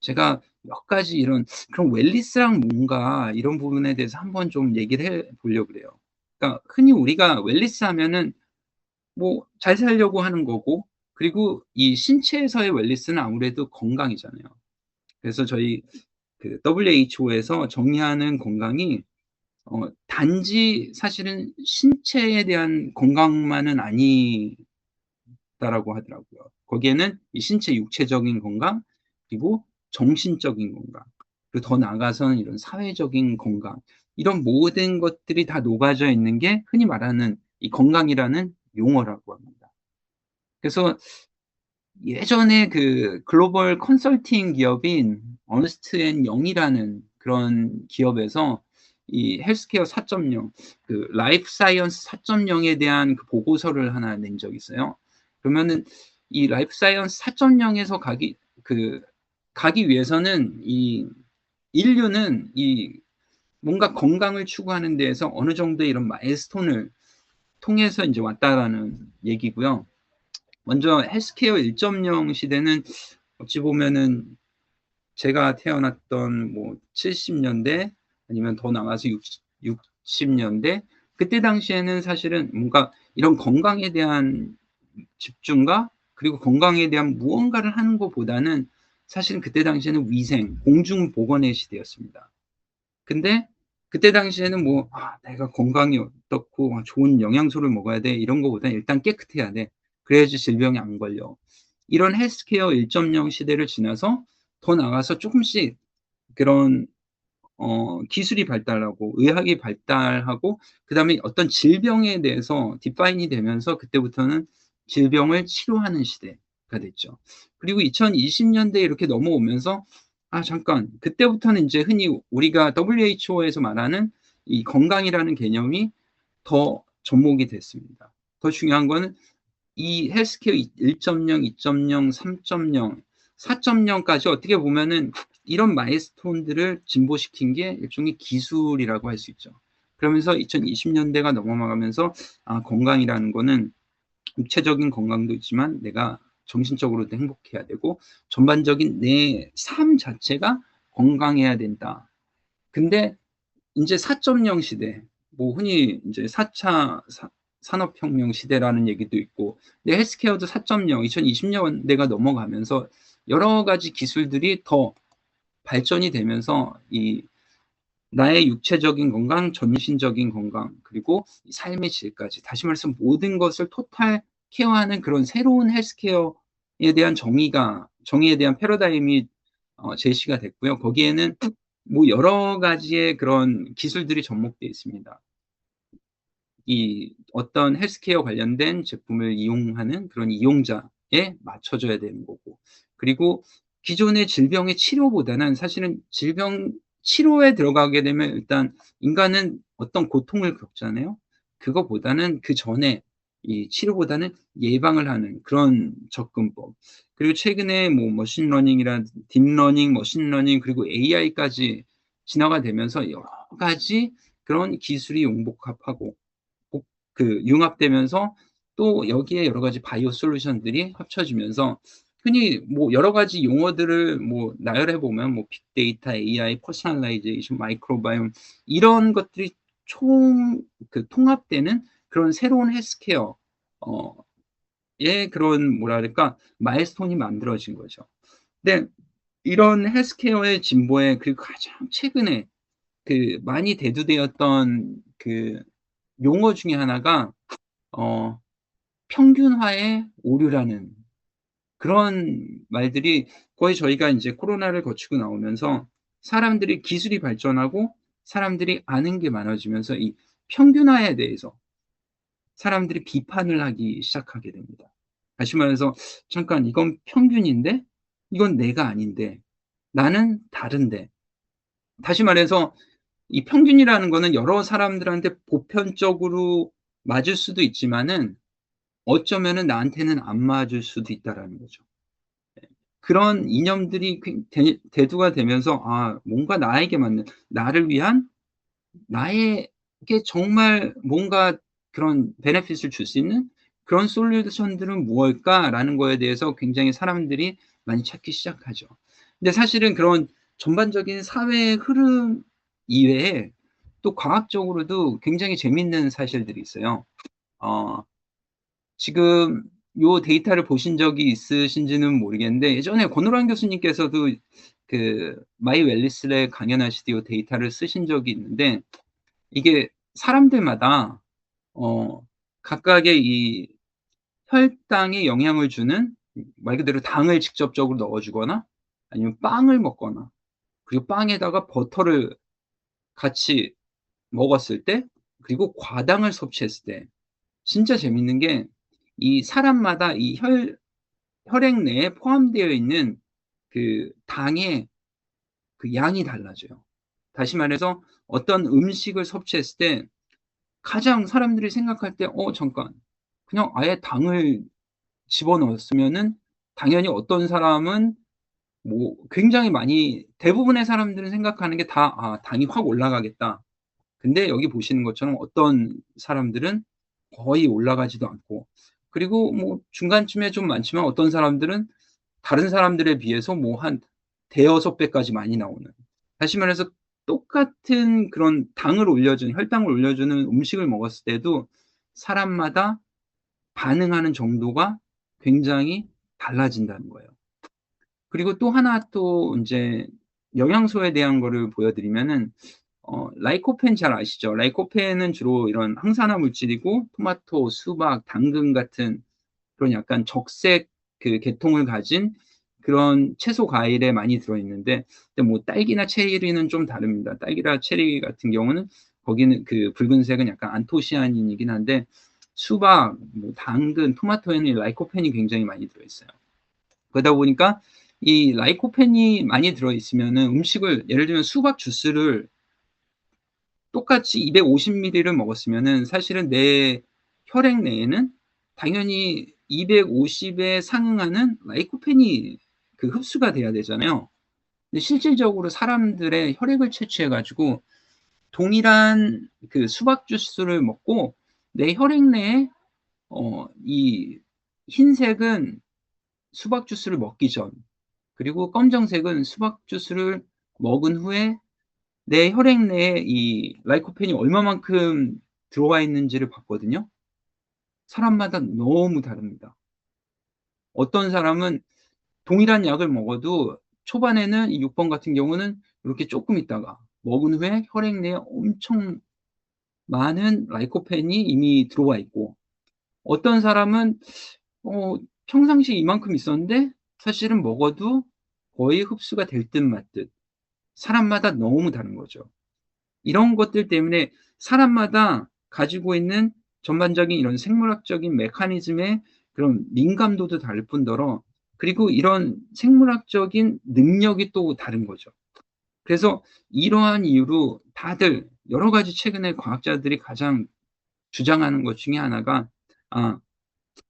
제가 몇 가지 그럼 웰니스랑 뭔가 이런 부분에 대해서 한번 좀 얘기를 해 보려고 그래요. 그러니까 흔히 우리가 웰니스 하면은 뭐 잘 살려고 하는 거고, 그리고 이 신체에서의 웰니스는 아무래도 건강이잖아요. 그래서 저희 WHO에서 정의하는 건강이 단지 사실은 신체에 대한 건강만은 아니다라고 하더라고요. 거기에는 이 신체 육체적인 건강, 그리고 정신적인 건강, 그리고 더 나아가서는 이런 사회적인 건강, 이런 모든 것들이 다 녹아져 있는 게 흔히 말하는 이 건강이라는 용어라고 합니다. 그래서 예전에 글로벌 컨설팅 기업인 어스트 앤 영이라는 그런 기업에서 이 헬스케어 4.0, 라이프 사이언스 4.0에 대한 보고서를 하나 낸 적이 있어요. 그러면은 이 라이프 사이언스 4.0에서 가기 위해서는 이 인류는 이 뭔가 건강을 추구하는 데에서 어느 정도의 이런 마일스톤을 통해서 이제 왔다라는 얘기고요. 먼저 헬스케어 1.0 시대는 어찌 보면은 제가 태어났던 뭐 70년대 아니면 더 나가서 60년대 그때 당시에는 사실은 뭔가 이런 건강에 대한 집중과 그리고 건강에 대한 무언가를 하는 것보다는 사실은 그때 당시에는 위생, 공중보건의 시대였습니다. 근데 그때 당시에는 뭐 내가 건강이 어떻고 좋은 영양소를 먹어야 돼 이런 거보다 일단 깨끗해야 돼. 그래야지 질병이 안 걸려. 이런 헬스케어 1.0 시대를 지나서 더 나아가서 조금씩 그런 기술이 발달하고 의학이 발달하고 그다음에 어떤 질병에 대해서 디파인이 되면서 그때부터는 질병을 치료하는 시대가 됐죠. 그리고 2020년대에 이렇게 넘어오면서 잠깐 그때부터는 이제 흔히 우리가 WHO에서 말하는 이 건강이라는 개념이 더 접목이 됐습니다. 더 중요한 거는 이 헬스케어 1.0, 2.0, 3.0, 4.0까지 어떻게 보면은 이런 마일스톤들을 진보시킨 게 일종의 기술이라고 할 수 있죠. 그러면서 2020년대가 넘어가면서 건강이라는 거는 육체적인 건강도 있지만 내가 정신적으로도 행복해야 되고 전반적인 내 삶 자체가 건강해야 된다. 근데 이제 4.0 시대, 뭐 흔히 이제 4차 산업혁명 시대라는 얘기도 있고, 근데 헬스케어도 4.0, 2020년대가 넘어가면서 여러 가지 기술들이 더 발전이 되면서 이 나의 육체적인 건강, 전신적인 건강, 그리고 삶의 질까지 다시 말해서 모든 것을 토탈 케어하는 그런 새로운 헬스케어에 대한 정의에 대한 패러다임이 제시가 됐고요. 거기에는 뭐 여러 가지의 그런 기술들이 접목되어 있습니다. 이 어떤 헬스케어 관련된 제품을 이용하는 그런 이용자에 맞춰줘야 되는 거고, 그리고 기존의 질병의 치료보다는 사실은 질병 치료에 들어가게 되면 일단 인간은 어떤 고통을 겪잖아요. 그거보다는 그 전에 이 치료보다는 예방을 하는 그런 접근법. 그리고 최근에 뭐 머신러닝이라 딥러닝, 머신러닝 그리고 AI까지 진화가 되면서 여러 가지 그런 기술이 융복합하고 융합되면서 또 여기에 여러 가지 바이오 솔루션들이 합쳐지면서 흔히 뭐 여러 가지 용어들을 뭐 나열해 보면 뭐 빅데이터, AI, 퍼스널라이제이션, 마이크로바이옴 이런 것들이 통합되는 그런 새로운 헬스케어 의 그런 뭐랄까 마일스톤이 만들어진 거죠. 근데 이런 헬스케어의 진보에 그리고 가장 최근에 많이 대두되었던 용어 중에 하나가 어 평균화의 오류라는 그런 말들이 거의 저희가 이제 코로나를 거치고 나오면서 사람들이 기술이 발전하고 사람들이 아는 게 많아지면서 이 평균화에 대해서 사람들이 비판을 하기 시작하게 됩니다. 다시 말해서 잠깐 이건 평균인데 이건 내가 아닌데 나는 다른데 다시 말해서 이 평균이라는 거는 여러 사람들한테 보편적으로 맞을 수도 있지만은 어쩌면은 나한테는 안 맞을 수도 있다라는 거죠. 그런 이념들이 대두가 되면서 뭔가 나에게 맞는 나를 위한 나에게 정말 뭔가 그런 베네핏을 줄 수 있는 그런 솔루션들은 무엇일까라는 거에 대해서 굉장히 사람들이 많이 찾기 시작하죠. 근데 사실은 그런 전반적인 사회의 흐름 이외에 또 과학적으로도 굉장히 재밌는 사실들이 있어요. 어 지금 요 데이터를 보신 적이 있으신지는 모르겠는데 예전에 권오란 교수님께서도 마이 웰리스에 강연하실 때 요 데이터를 쓰신 적이 있는데 이게 사람들마다 각각의 이 혈당에 영향을 주는 말 그대로 당을 직접적으로 넣어 주거나 아니면 빵을 먹거나 그리고 빵에다가 버터를 같이 먹었을 때 그리고 과당을 섭취했을 때 진짜 재밌는 게 이 사람마다 이 혈액 내에 포함되어 있는 당의 양이 달라져요. 다시 말해서 어떤 음식을 섭취했을 때 가장 사람들이 생각할 때 잠깐 그냥 아예 당을 집어넣었으면은 당연히 어떤 사람은 뭐 굉장히 많이 대부분의 사람들은 생각하는 게 다 '아 당이 확 올라가겠다.' 근데 여기 보시는 것처럼 어떤 사람들은 거의 올라가지도 않고 그리고 뭐 중간쯤에 좀 많지만 어떤 사람들은 다른 사람들에 비해서 뭐 한 대여섯 배까지 많이 나오는. 다시 말해서 똑같은 그런 당을 올려주는 혈당을 올려주는 음식을 먹었을 때도 사람마다 반응하는 정도가 굉장히 달라진다는 거예요. 그리고 또 하나 또 인제 영양소에 대한 거를 보여드리면은 라이코펜 잘 아시죠? 라이코펜은 주로 이런 항산화 물질이고 토마토, 수박, 당근 같은 그런 약간 적색 그 계통을 가진 그런 채소 과일에 많이 들어 있는데 근데 뭐 딸기나 체리는 좀 다릅니다. 딸기나 체리 같은 경우는 거기는 그 붉은색은 약간 안토시아닌이긴 한데 수박, 뭐 당근, 토마토에는 이 라이코펜이 굉장히 많이 들어 있어요. 그러다 보니까 이 라이코펜이 많이 들어 있으면은 음식을 예를 들면 수박 주스를 똑같이 250 밀리를 먹었으면은 사실은 내 혈액 내에는 당연히 250에 상응하는 라이코펜이 그 흡수가 돼야 되잖아요. 근데 실질적으로 사람들의 혈액을 채취해 가지고 동일한 그 수박 주스를 먹고 내 혈액 내에 이 흰색은 수박 주스를 먹기 전 그리고 검정색은 수박 주스를 먹은 후에 내 혈액 내에 이 라이코펜이 얼마만큼 들어와 있는지를 봤거든요. 사람마다 너무 다릅니다. 어떤 사람은 동일한 약을 먹어도 초반에는 이 6번 같은 경우는 이렇게 쪼끔 있다가 먹은 후에 혈액 내에 엄청 많은 라이코펜이 이미 들어와 있고 어떤 사람은 어 평상시에 이만큼 있었는데 사실은 먹어도 거의 흡수가 될 듯 말 듯. 사람마다 너무 다른 거죠. 이런 것들 때문에 사람마다 가지고 있는 전반적인 이런 생물학적인 메커니즘의 그런 민감도도 다를 뿐더러 그리고 이런 생물학적인 능력이 또 다른 거죠. 그래서 이러한 이유로 다들 여러 가지 최근에 과학자들이 가장 주장하는 것 중에 하나가 아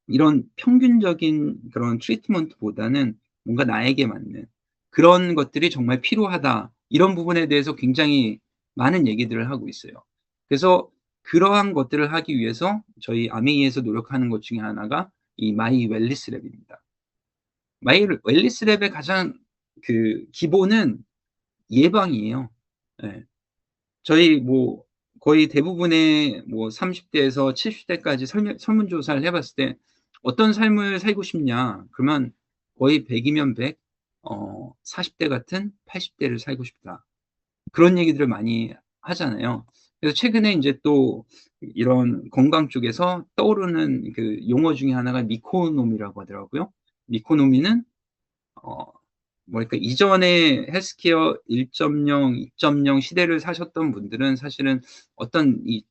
이런 평균적인 그런 트리트먼트보다는 뭔가 나에게 맞는 그런 것들이 정말 필요하다. 이런 부분에 대해서 굉장히 많은 얘기들을 하고 있어요. 그래서 그러한 것들을 하기 위해서 저희 아메이에서 노력하는 것 중에 하나가 이 마이 웰니스 랩입니다. 마이 웰니스 랩의 가장 그 기본은 예방이에요. 예. 저희 뭐 거의 대부분의 뭐 30 대에서 70 대까지 설문조사를 해 봤을 때 "어떤 삶을 살고 싶냐?" 그러면 거의 100 이면 100 40대 같은 80 대를 살고 싶다. 그런 얘기들을 많이 하잖아요. 그래서 최근에 인제 또 이런 건강 쪽에서 떠오르는 그 용어 중에 하나가 미코노미라고 하더라고요. 미코노미는 어 뭐랄까 이전에 헬스케어 1.0, 2.0 시대를 사셨던 분들은 사실은 어떤 이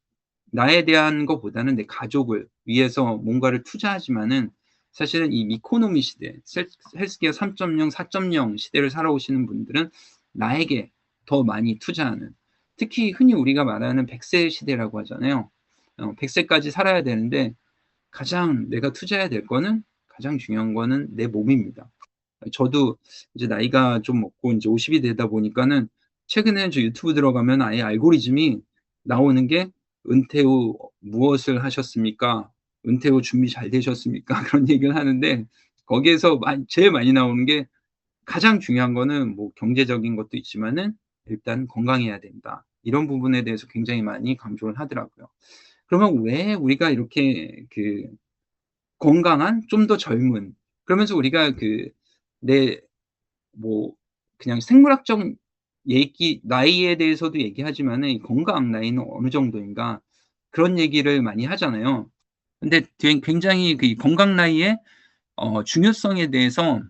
나에 대한 것보다는 내 가족을 위해서 뭔가를 투자하지만은 사실은 이 이코노미 시대 헬스케어 3.0, 4.0 시대를 살아오시는 분들은 나에게 더 많이 투자하는 특히 흔히 우리가 말하는 100세 시대라고 하잖아요. 100 세까지 살아야 되는데 가장 내가 투자해야 될 거는 가장 중요한 거는 내 몸입니다. 저도 이제 나이가 좀 먹고 인제 50이 되다 보니까는 최근에는 저 유튜브 들어가면 아예 알고리즘이 나오는 게 "은퇴 후 무엇을 하셨습니까? 은퇴 후 준비 잘 되셨습니까?" 그런 얘기를 하는데 거기에서 제일 많이 나오는 게 가장 중요한 거는 뭐 경제적인 것도 있지만은 "일단 건강해야 된다." 이런 부분에 대해서 굉장히 많이 강조를 하더라고요. 그러면 왜 우리가 이렇게 그 건강한 좀 더 젊은 그러면서 우리가 내 뭐 그냥 생물학적 얘기 나이에 대해서도 얘기하지만은 이 건강 나이는 어느 정도인가 그런 얘기를 많이 하잖아요. 근데 굉장히 그 이 건강 나이의 중요성에 대해서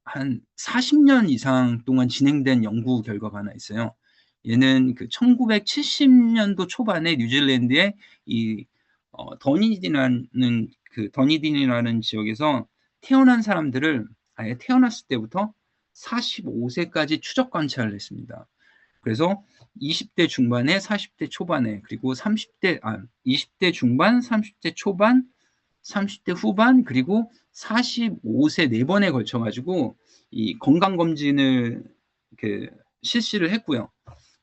한 40년 이상 동안 진행된 연구 결과가 하나 있어요. 얘는 그 1970 년도 초반에 뉴질랜드의 이 더니딘이라는 지역에서 태어난 사람들을 아예 태어났을 때부터 45 세까지 추적 관찰을 했습니다. 그래서 20대 중반에 40대 초반에 그리고 20대 중반, 30대 초반, 30대 후반, 그리고 45세 4번에 걸쳐가지고 이 건강검진을 실시를 했고요.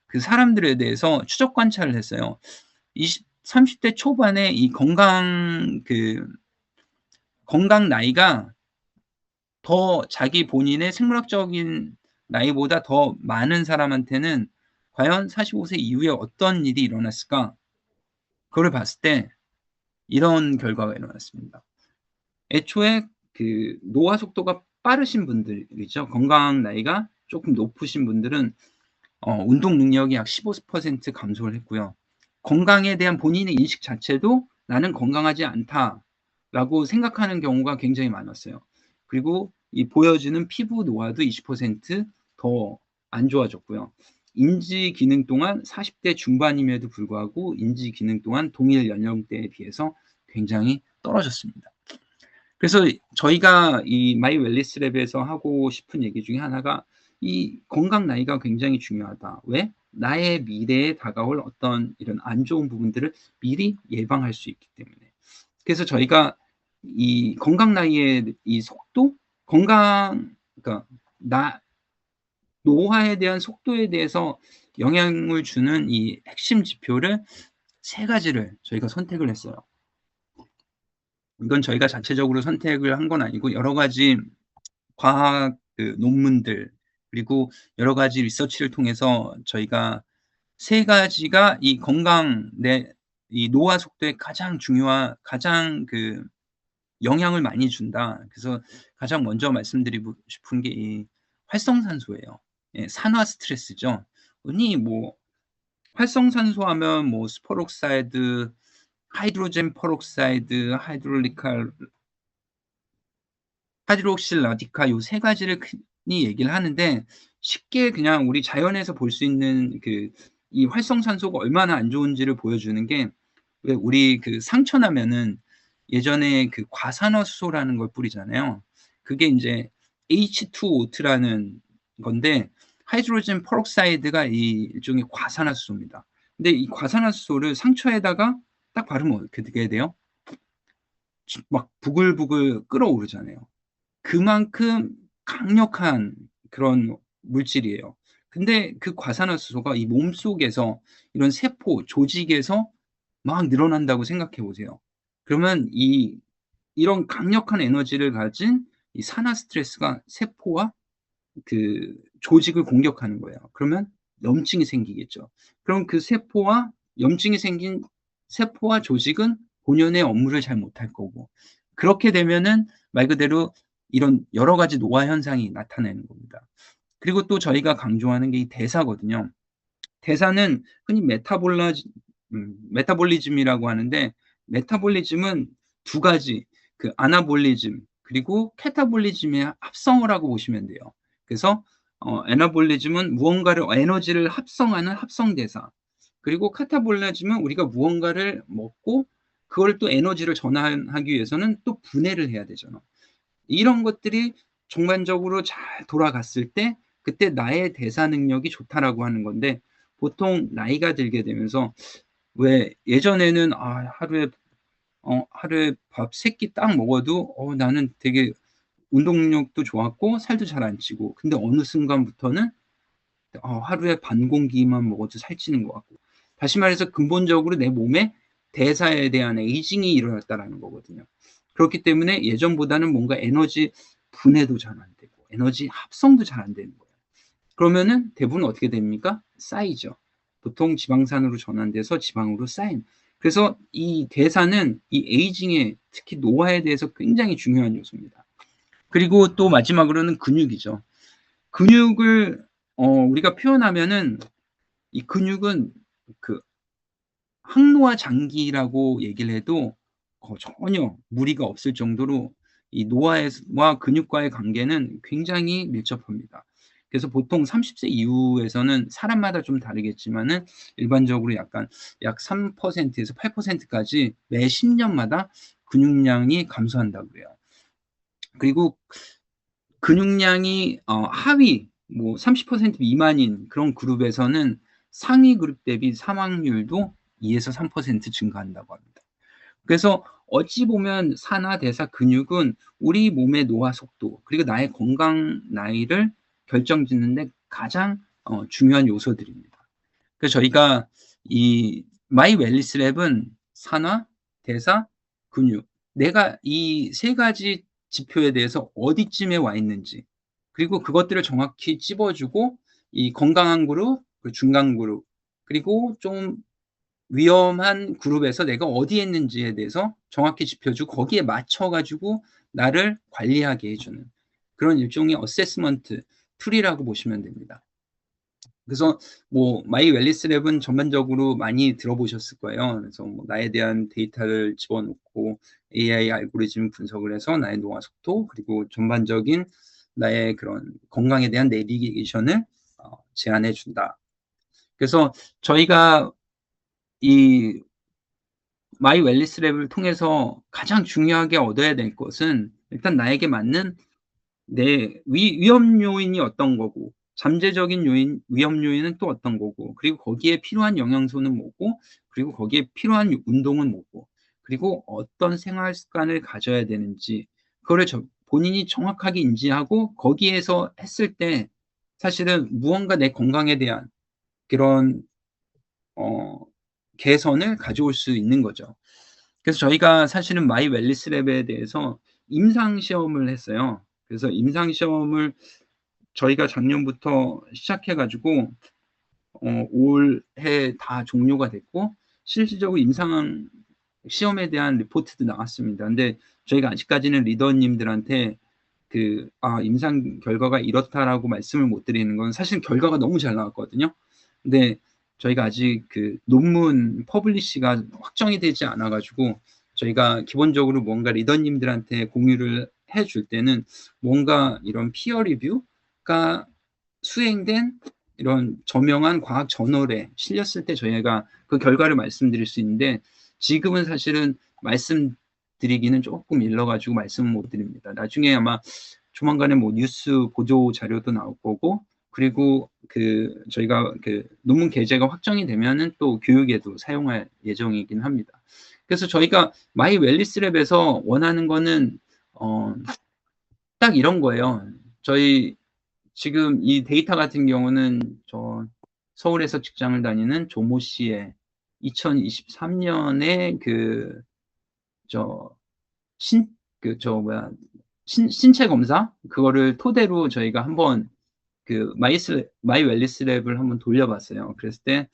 그 사람들에 대해서 추적 관찰을 했어요. 30대 초반에 이 건강 나이가 더 자기 본인의 생물학적인 나이보다 더 많은 사람한테는 과연 45세 이후에 어떤 일이 일어났을까? 그걸 봤을 때 이런 결과가 일어났습니다. 애초에 노화 속도가 빠르신 분들이죠. 건강 나이가 조금 높으신 분들은 운동 능력이 약 15% 감소를 했고요. 건강에 대한 본인의 인식 자체도 나는 건강하지 않다라고 생각하는 경우가 굉장히 많았어요. 그리고 이 보여지는 피부 노화도 20% 더 안 좋아졌고요. 인지 기능 또한 40대 중반임에도 불구하고 인지 기능 또한 동일 연령대에 비해서 굉장히 떨어졌습니다. 그래서 저희가 이 마이 웰니스 랩에서 하고 싶은 얘기 중에 하나가 이 건강 나이가 굉장히 중요하다. 왜? 나의 미래에 다가올 어떤 이런 안 좋은 부분들을 미리 예방할 수 있기 때문에. 그래서 저희가 이 건강 나이의 이 속도, 그러니까 노화에 대한 속도에 대해서 영향을 주는 이 핵심 지표를 3가지를 저희가 선택을 했어요. 이건 저희가 자체적으로 선택을 한 건 아니고 여러 가지 과학 논문들 그리고 여러 가지 리서치를 통해서 저희가 3가지가 이 이 노화 속도에 가장 영향을 많이 준다. 그래서 가장 먼저 말씀드리고 싶은 게 이 활성산소예요. 예, 산화 스트레스죠. 흔히 활성산소 하면 스퍼록사이드, 하이드로젠 퍼록사이드, 하이드록실 라디카 요 3가지를 흔히 얘기를 하는데 쉽게 그냥 우리 자연에서 볼 수 있는 이 활성산소가 얼마나 안 좋은지를 보여주는 게 왜 우리 상처 나면은 예전에 과산화수소라는 걸 뿌리잖아요. 그게 이제 H2O2라는 건데 하이드로젠 퍼록사이드가 이 일종의 과산화수소입니다. 근데 이 과산화수소를 상처에다가 딱 바르면 어떻게 돼요? 막 부글부글 끓어오르잖아요. 그만큼 강력한 그런 물질이에요. 근데 그 과산화수소가 이 몸속에서 이런 세포, 조직에서 막 늘어난다고 생각해 보세요. 그러면 이런 강력한 에너지를 가진 이 산화 스트레스가 세포와 조직을 공격하는 거예요. 그러면 염증이 생기겠죠. 그럼 그 염증이 생긴 세포와 조직은 본연의 업무를 잘 못할 거고, 그렇게 되면은 말 그대로 이런 여러 가지 노화 현상이 나타나는 겁니다. 그리고 또 저희가 강조하는 게 이 대사거든요. 대사는 흔히 메타볼리즘이라고 하는데, 메타볼리즘은 2가지, 아나볼리즘 그리고 캐타볼리즘의 합성어라고 보시면 돼요. 그래서 에너볼리즘은 무언가를 에너지를 합성하는 합성대사, 그리고 카타볼리즘은 우리가 무언가를 먹고 그걸 또 에너지를 전환하기 위해서는 또 분해를 해야 되잖아. 이런 것들이 전반적으로 잘 돌아갔을 때 그때 나의 대사 능력이 좋다라고 하는 건데, 보통 나이가 들게 되면서 왜 예전에는 하루에 밥 3끼 딱 먹어도 나는 되게 운동 능력도 좋았고 살도 잘 안 찌고, 근데 어느 순간부터는 하루에 반 공기만 먹어도 살찌는 것 같고, 다시 말해서 근본적으로 내 몸에 대사에 대한 에이징이 일어났다라는 거거든요. 그렇기 때문에 예전보다는 뭔가 에너지 분해도 잘 안 되고 에너지 합성도 잘 안 되는 거예요. 그러면은 대부분 어떻게 됩니까? 쌓이죠. 보통 지방산으로 전환돼서 지방으로 쌓인. 그래서 이 대사는 이 에이징에, 특히 노화에 대해서 굉장히 중요한 요소입니다. 그리고 또 마지막으로는 근육이죠. 근육을 우리가 표현하면은 이 근육은 항노화 장기라고 얘기를 해도 전혀 무리가 없을 정도로 이 노화와 근육과의 관계는 굉장히 밀접합니다. 그래서 보통 30세 이후에서는 사람마다 좀 다르겠지만은 일반적으로 약 3%에서 8%까지 매 10년마다 근육량이 감소한다고 그래요. 그리고 근육량이 하위 30% 미만인 그런 그룹에서는 상위 그룹 대비 사망률도 2에서 3% 증가한다고 합니다. 그래서 어찌 보면 산화, 대사, 근육은 우리 몸의 노화 속도 그리고 나의 건강 나이를 결정짓는데 가장 중요한 요소들입니다. 그래서 저희가 이 마이 웰니스 랩은 산화, 대사, 근육 내가 이 세 가지 지표에 대해서 어디쯤에 와 있는지 그리고 그것들을 정확히 찝어주고 이 건강한 그룹, 그 중간 그룹 그리고 좀 위험한 그룹에서 내가 어디에 있는지에 대해서 정확히 짚어주고 거기에 맞춰 가지고 나를 관리하게 해 주는 그런 일종의 어세스먼트 툴이라고 보시면 됩니다. 그래서 뭐 마이 웰니스 랩은 전반적으로 많이 들어보셨을 거예요. 그래서 뭐 나에 대한 데이터를 집어넣고 AI 알고리즘 분석을 해서 나의 노화 속도 그리고 전반적인 나의 그런 건강에 대한 내비게이션을 제안해 준다. 그래서 저희가 이 마이 웰니스 랩을 통해서 가장 중요하게 얻어야 될 것은 일단 나에게 맞는 내 위험 요인이 어떤 거고 잠재적인 요인 위험 요인은 또 어떤 거고 그리고 거기에 필요한 영양소는 뭐고 그리고 거기에 필요한 운동은 뭐고 그리고 어떤 생활 습관을 가져야 되는지 그거를 본인이 정확하게 인지하고 거기에서 했을 때 사실은 무언가 내 건강에 대한 그런 어 개선을 가져올 수 있는 거죠. 그래서 저희가 사실은 마이 웰니스 랩에 대해서 임상 시험을 했어요. 그래서 임상 시험을 저희가 작년부터 시작해 가지고 올해 다 종료가 됐고 실질적으로 임상 시험에 대한 리포트도 나왔습니다. 근데 저희가 아직까지는 리더님들한테 임상 결과가 이렇다라고 말씀을 못 드리는 건 사실 결과가 너무 잘 나왔거든요. 근데 저희가 아직 그 논문 퍼블리시가 확정이 되지 않아 가지고 저희가 기본적으로 뭔가 리더님들한테 공유를 해 줄 때는 뭔가 이런 피어 리뷰가 수행된 이런 저명한 과학 저널에 실렸을 때 저희가 그 결과를 말씀드릴 수 있는데 지금은 사실은 말씀드리기는 조금 일러 가지고 말씀을 못 드립니다. 나중에 아마 조만간에 뭐 뉴스 보도 자료도 나올 거고 그리고 저희가 논문 게재가 확정이 되면은 또 교육에도 사용할 예정이긴 합니다. 그래서 저희가 마이 웰니스 랩에서 원하는 거는 딱 이런 거예요. 저희 지금 이 데이터 같은 경우는 저 서울에서 직장을 다니는 조모 씨의 2023년에 신체 검사 그거를 토대로 저희가 한번 마이 웰니스 랩을 한번 돌려봤어요. 그랬을 때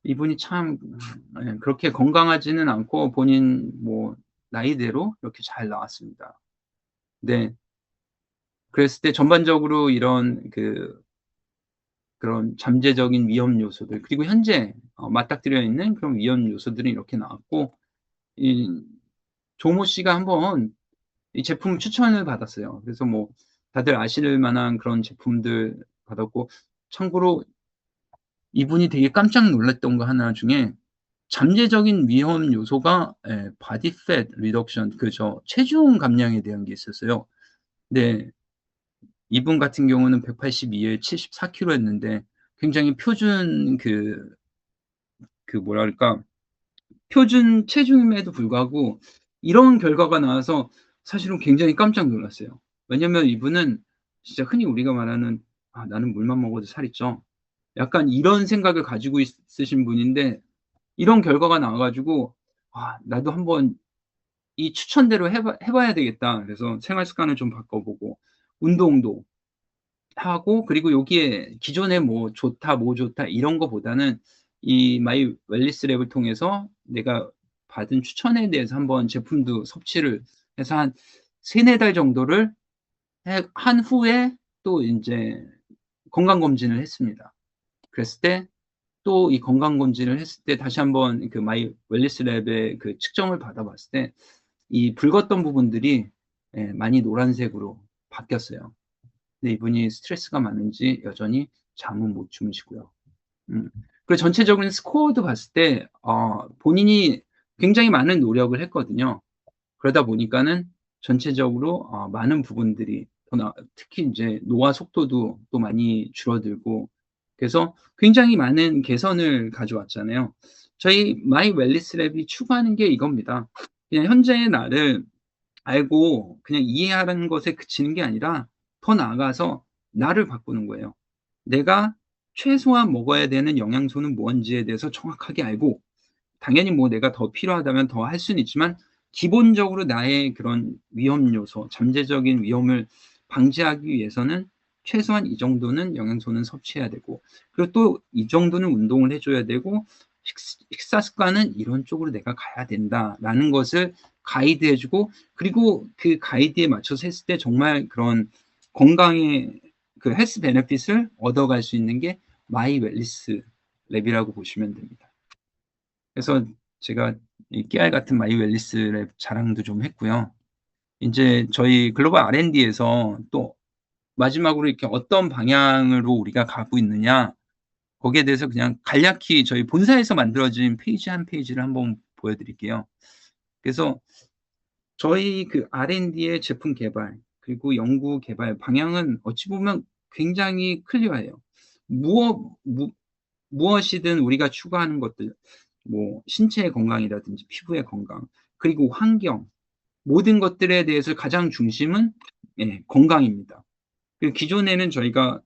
이분이 참 그렇게 건강하지는 않고 본인 뭐 나이대로 이렇게 잘 나왔습니다. 네. 그랬을 때 전반적으로 이런 그런 잠재적인 위험 요소들 그리고 현재 맞닥뜨려 있는 그런 위험 요소들이 이렇게 나왔고 이 조모 씨가 한번 이 제품 추천을 받았어요. 그래서 뭐 다들 아실 만한 그런 제품들 받았고 참고로 이분이 되게 깜짝 놀랐던 거 하나 중에 잠재적인 위험 요소가 body fat reduction 체중 감량에 대한 게 있었어요. 근데 이분 같은 경우는 182에 74kg였는데 굉장히 표준 뭐랄까 표준 체중임에도 불구하고 이런 결과가 나와서 사실은 굉장히 깜짝 놀랐어요. 왜냐면 이분은 진짜 흔히 우리가 말하는 '아 나는 물만 먹어도 살이 쪄.' 약간 이런 생각을 가지고 있으신 분인데 이런 결과가 나와 가지고 '아 나도 한번 이 추천대로 해 봐야 되겠다.' 그래서 생활 습관을 좀 바꿔 보고 운동도 하고 그리고 여기에 기존에 뭐 좋다 이런 거보다는 이 마이 웰니스 랩을 통해서 내가 받은 추천에 대해서 한번 제품도 섭취를 해서 한 3-4달 정도를 한 후에 또 인제 건강 검진을 했습니다. 그랬을 때 또 이 건강 검진을 했을 때 다시 한번 마이 웰니스 랩의 측정을 받아 봤을 때 이 붉었던 부분들이 많이 노란색으로 바뀌었어요. 근데 이분이 스트레스가 많은지 여전히 잠은 못 주무시고요. 그리고 전체적인 스코어도 봤을 때 본인이 굉장히 많은 노력을 했거든요. 그러다 보니까는 전체적으로 많은 부분들이 특히 인제 노화 속도도 또 많이 줄어들고 그래서 굉장히 많은 개선을 가져왔잖아요. 저희 마이 웰니스 랩이 추구하는 게 이겁니다. 그냥 현재의 나를 알고 그냥 이해하는 것에 그치는 게 아니라 더 나아가서 나를 바꾸는 거예요. 내가 최소한 먹어야 되는 영양소는 뭔지에 대해서 정확하게 알고, 당연히 뭐 내가 더 필요하다면 더 할 수는 있지만 기본적으로 나의 그런 위험 요소, 잠재적인 위험을 방지하기 위해서는 최소한 이 정도는 영양소는 섭취해야 되고, 그리고 또 이 정도는 운동을 해 줘야 되고, 식사 습관은 이런 쪽으로 내가 가야 된다라는 것을 가이드해 주고, 그리고 그 가이드에 맞춰서 했을 때 정말 그런 건강의 그 헬스 베네핏을 얻어갈 수 있는 게 마이 웰니스 랩이라고 보시면 됩니다. 그래서 제가 이 깨알 같은 마이 웰니스 랩 자랑도 좀 했고요. 인제 저희 글로벌 R&D에서 또 마지막으로 이렇게 어떤 방향으로 우리가 가고 있느냐, 거기에 대해서 그냥 간략히 저희 본사에서 만들어진 페이지 한 페이지를 한번 보여 드릴게요. 그래서 저희 그 R&D의 제품 개발 그리고 연구 개발 방향은 어찌 보면 굉장히 클리어해요. 무엇 무 무엇이든 우리가 추구하는 것들, 뭐 신체의 건강이라든지 피부의 건강, 그리고 환경, 모든 것들에 대해서 가장 중심은 건강입니다. 그 기존에는 저희가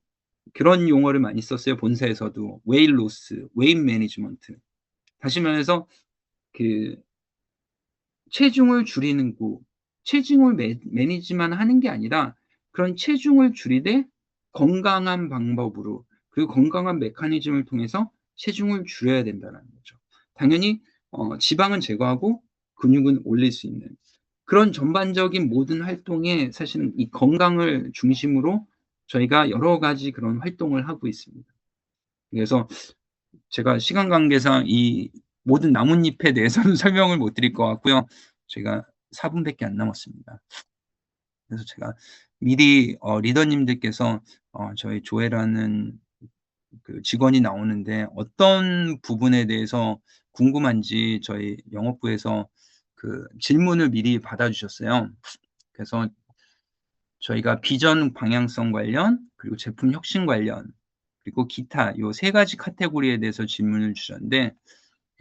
그런 용어를 많이 썼어요. 본사에서도 웨이트 로스, 웨이트 매니지먼트. 다시 말해서 그 체중을 줄이는 거, 체중을 매니지만 하는 게 아니라 그런 체중을 줄이되 건강한 방법으로, 그 건강한 메커니즘을 통해서 체중을 줄여야 된다는 거죠. 당연히 지방은 제거하고 근육은 올릴 수 있는 그런 전반적인 모든 활동에 사실은 이 건강을 중심으로 저희가 여러 가지 그런 활동을 하고 있습니다. 그래서 제가 시간 관계상 이 모든 나뭇잎에 대해서는 설명을 못 드릴 것 같고요. 제가 4 분밖에 안 남았습니다. 그래서 제가 미리 리더님들께서 저희 조회라는 그 직원이 나오는데 어떤 부분에 대해서 궁금한지 저희 영업부에서 그 질문을 미리 받아 주셨어요. 그래서 저희가 비전 방향성 관련, 그리고 제품 혁신 관련, 그리고 기타 요 3 가지 카테고리에 대해서 질문을 주셨는데,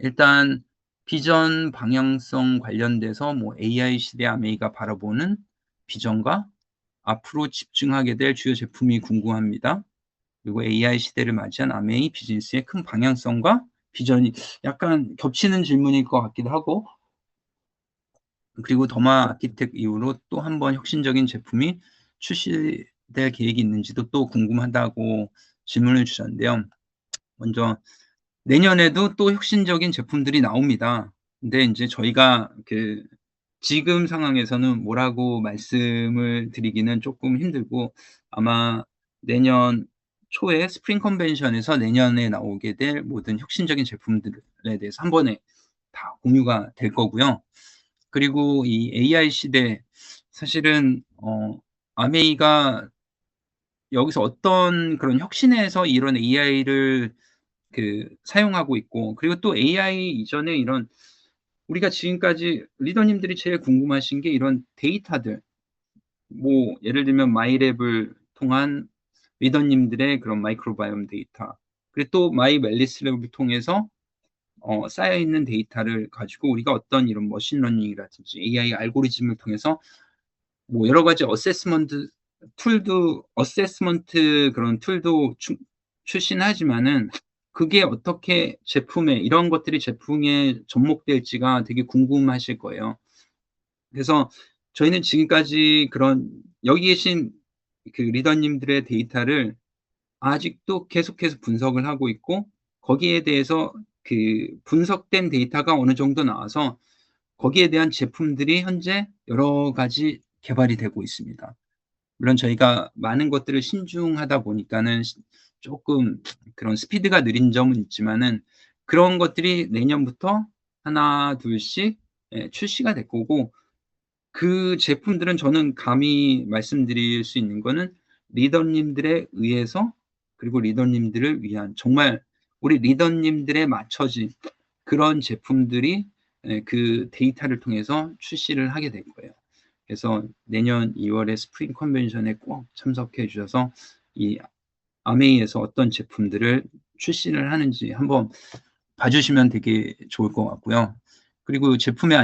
일단 비전 방향성 관련돼서 뭐 AI 시대 아메이가 바라보는 비전과 앞으로 집중하게 될 주요 제품이 궁금합니다. 그리고 AI 시대를 맞이한 아메이 비즈니스의 큰 방향성과 비전이 약간 겹치는 질문일 것 같기도 하고, 그리고 더마 아키텍 이후로 또 한 번 혁신적인 제품이 출시될 계획이 있는지도 또 궁금하다고 질문을 주셨는데요. 먼저 내년에도 또 혁신적인 제품들이 나옵니다. 근데 인제 저희가 그 지금 상황에서는 뭐라고 말씀을 드리기는 쪼끔 힘들고, 아마 내년 초에 스프링 컨벤션에서 내년에 나오게 될 모든 혁신적인 제품들에 대해서 한 번에 다 공유가 될 거고요. 그리고 이 AI 시대, 사실은 아메이가 여기서 어떤 그런 혁신에서 이런 AI를 그 사용하고 있고, 그리고 또 AI 이전에 이런 우리가 지금까지 리더님들이 제일 궁금하신 게 이런 데이터들, 뭐 예를 들면 마이랩을 통한 리더님들의 그런 마이크로바이옴 데이터, 그리고 또 마이 웰니스 랩을 통해서 쌓여 있는 데이터를 가지고 우리가 어떤 이런 머신러닝이라든지 AI 알고리즘을 통해서 뭐 여러 가지 어세스먼트 그런 툴도 출신하지만은, 그게 어떻게 제품에 이런 것들이 제품에 접목될지가 되게 궁금하실 거예요. 그래서 저희는 지금까지 그런 여기 계신 그 리더님들의 데이터를 아직도 계속해서 분석을 하고 있고, 거기에 대해서 그 분석된 데이터가 어느 정도 나와서 거기에 대한 제품들이 현재 여러 가지 개발이 되고 있습니다. 물론 저희가 많은 것들을 신중하다 보니까는 쪼끔 그런 스피드가 느린 점은 있지만은, 그런 것들이 내년부터 하나 둘씩 출시가 될 거고, 그 제품들은 저는 감히 말씀드릴 수 있는 거는 리더님들에 의해서, 그리고 리더님들을 위한 정말 우리 리더님들에 맞춰진 그런 제품들이 그 데이터를 통해서 출시를 하게 될 거예요. 그래서 내년 2월에 스프링 컨벤션에 꼭 참석해 주셔서 이 아메이에서 어떤 제품들을 출시를 하는지 한번 봐주시면 되게 좋을 것 같고요. 그리고 제품의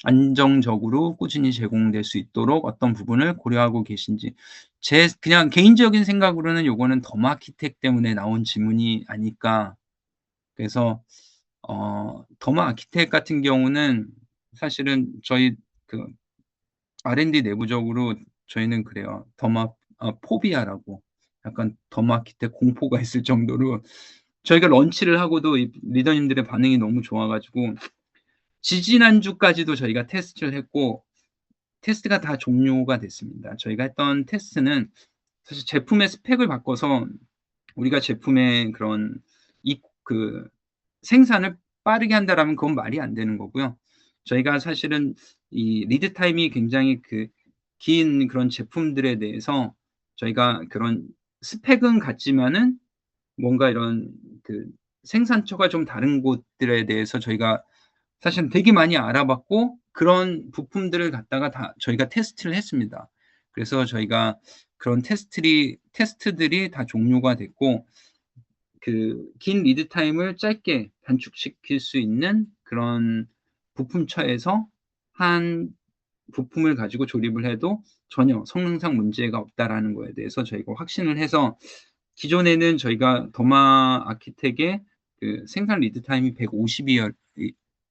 안정적으로 꾸준히 제공될 수 있도록 어떤 부분을 고려하고 계신지. 제 그냥 개인적인 생각으로는 요거는 더마아키텍 때문에 나온 질문이 아닐까. 그래서 더마아키텍 같은 경우는 사실은 저희 그 R&D 내부적으로 저희는 그래요. 포비아라고, 약간 더마아키텍 공포가 있을 정도로 저희가 런치를 하고도 이 리더님들의 반응이 너무 좋아 가지고 지지난주까지도 저희가 테스트를 했고, 테스트가 다 종료가 됐습니다. 저희가 했던 테스트는 사실 제품의 스펙을 바꿔서 우리가 제품의 그런 생산을 빠르게 한다라면 그건 말이 안 되는 거고요. 저희가 사실은 이 리드 타임이 굉장히 긴 그런 제품들에 대해서 저희가 그런 스펙은 같지만은 뭔가 이런 생산처가 좀 다른 곳들에 대해서 저희가 사실은 되게 많이 알아봤고, 그런 부품들을 갖다가 다 저희가 테스트를 했습니다. 그래서 저희가 그런 테스트들이 다 종료가 됐고, 긴 리드 타임을 짧게 단축시킬 수 있는 그런 부품처에서 한 부품을 가지고 조립을 해도 전혀 성능상 문제가 없다라는 거에 대해서 저희가 확신을 해서, 기존에는 저희가 더마아키텍의 생산 리드 타임이 150일,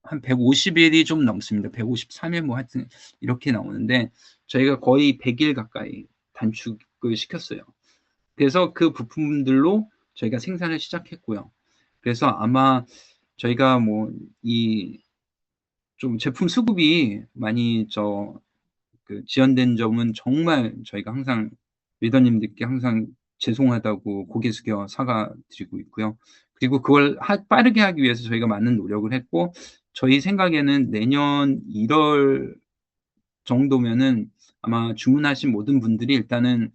한 150일이 좀 넘습니다. 153일 뭐 하여튼 이렇게 나오는데 저희가 거의 100일 가까이 단축을 시켰어요. 그래서 그 부품들로 저희가 생산을 시작했고요. 그래서 아마 저희가 뭐 좀 제품 수급이 많이 지연된 점은 정말 저희가 항상 리더님들께 항상 죄송하다고 고개 숙여 사과드리고 있고요. 그리고 그걸 빠르게 하기 위해서 저희가 많은 노력을 했고, 저희 생각에는 내년 1월 정도면은 아마 주문하신 모든 분들이 일단은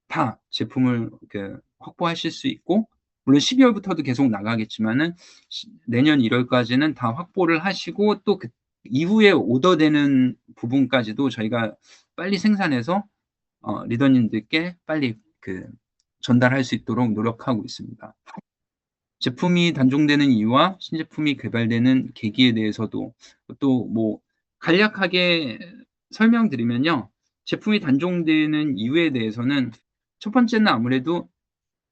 다 제품을 확보하실 수 있고, 물론 12월부터도 계속 나가겠지만은 내년 1월까지는 다 확보를 하시고, 또 이후에 오더되는 부분까지도 저희가 빨리 생산해서 리더님들께 빨리 전달할 수 있도록 노력하고 있습니다. 제품이 단종되는 이유와 신제품이 개발되는 계기에 대해서도 또 뭐 간략하게 설명드리면요. 제품이 단종되는 이유에 대해서는 첫 번째는 아무래도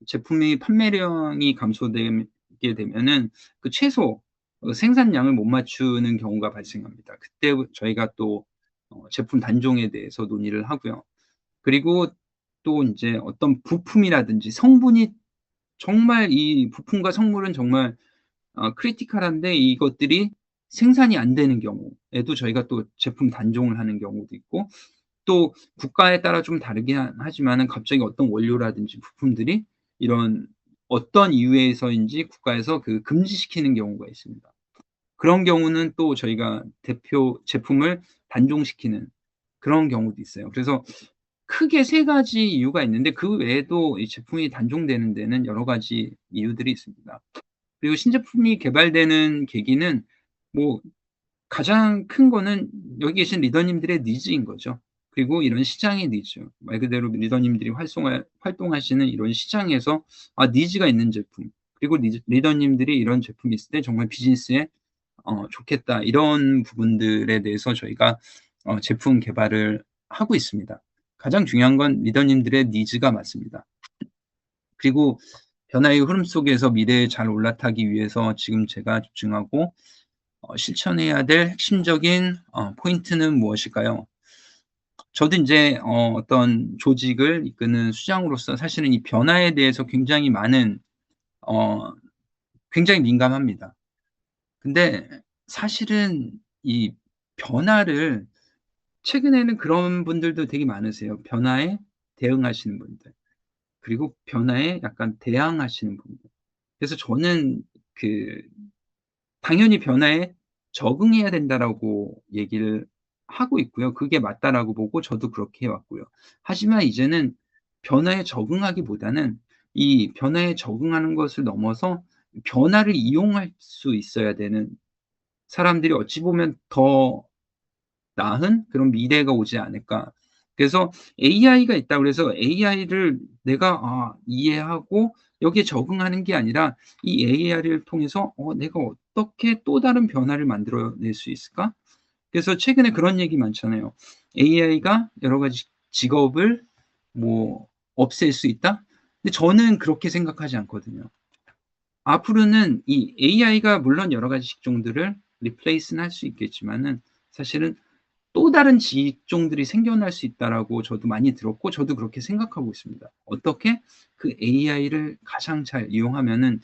제품의 판매량이 감소되게 되면은 최소 생산량을 못 맞추는 경우가 발생합니다. 그때 저희가 또 제품 단종에 대해서 논의를 하고요. 그리고 또 인제 어떤 부품이라든지 성분이, 정말 이 부품과 성물은 정말 크리티컬한데 이것들이 생산이 안 되는 경우에도 저희가 또 제품 단종을 하는 경우도 있고, 또 국가에 따라 좀 다르긴 하지만은 갑자기 어떤 원료라든지 부품들이 이런 어떤 이유에서인지 국가에서 금지시키는 경우가 있습니다. 그런 경우는 또 저희가 대표 제품을 단종시키는 그런 경우도 있어요. 그래서 크게 3 가지 이유가 있는데, 그 외에도 이 제품이 단종되는 데는 여러 가지 이유들이 있습니다. 그리고 신제품이 개발되는 계기는 뭐 가장 큰 거는 여기 계신 리더님들의 니즈인 거죠. 그리고 이런 시장의 니즈, 말 그대로 리더님들이 활동하시는 이런 시장에서 니즈가 있는 제품, 그리고 리더님들이 이런 제품이 있을 때 정말 비즈니스에 좋겠다, 이런 부분들에 대해서 저희가 제품 개발을 하고 있습니다. 가장 중요한 건 리더님들의 니즈가 맞습니다. 그리고 변화의 흐름 속에서 미래에 잘 올라타기 위해서 지금 제가 집중하고 실천해야 될 핵심적인 포인트는 무엇일까요? 저도 인제 어떤 조직을 이끄는 수장으로서 사실은 이 변화에 대해서 굉장히 민감합니다. 근데 사실은 이 변화를, 최근에는 그런 분들도 되게 많으세요. 변화에 대응하시는 분들, 그리고 변화에 약간 대항하시는 분들. 그래서 저는 당연히 변화에 적응해야 된다라고 얘기를 하고 있고요. 그게 맞다라고 보고 저도 그렇게 해 왔고요. 하지만 이제는 변화에 적응하기보다는 이 변화에 적응하는 것을 넘어서 변화를 이용할 수 있어야 되는 사람들이 어찌 보면 더 나은 그런 미래가 오지 않을까. 그래서 AI가 있다고 그래서 AI를 내가 이해하고 여기에 적응하는 게 아니라 이 AI를 통해서 내가 어떻게 또 다른 변화를 만들어낼 수 있을까? 그래서 최근에 그런 얘기 많잖아요. AI가 여러 가지 직업을 뭐 없앨 수 있다? 근데 저는 그렇게 생각하지 않거든요. 앞으로는 이 AI가 물론 여러 가지 직종들을 리플레이스는 할 수 있겠지만은 사실은 또 다른 직종들이 생겨날 수 있다라고 저도 많이 들었고 저도 그렇게 생각하고 있습니다. 어떻게 그 AI를 가장 잘 이용하면은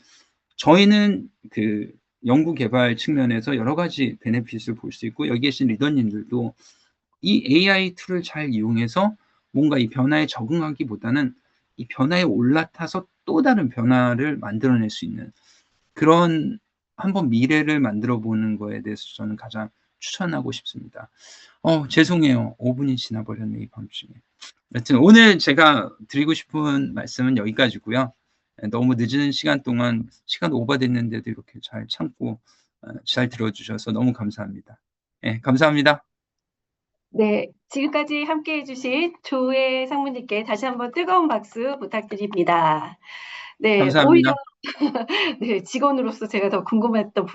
저희는 그 연구 개발 측면에서 여러 가지 베네핏을 볼 수 있고 여기 계신 리더님들도 이 AI 툴을 잘 이용해서 뭔가 이 변화에 적응하기보다는 이 변화에 올라타서 또 다른 변화를 만들어낼 수 있는 그런 한번 미래를 만들어 보는 거에 대해서 저는 가장 추천하고 싶습니다. 죄송해요. 5분이 지나 버렸네, 이 밤중에. 여튼 오늘 제가 드리고 싶은 말씀은 여기까지고요. 너무 늦은 시간 동안 시간 오버됐는데도 이렇게 잘 참고 잘 들어주셔서 너무 감사합니다. 예, 감사합니다. 네, 지금까지 함께 해주신 조혜 상무님께 다시 한번 뜨거운 박수 부탁드립니다. 네, 오히려 감사합니다. 네, 직원으로서 제가 더 궁금했던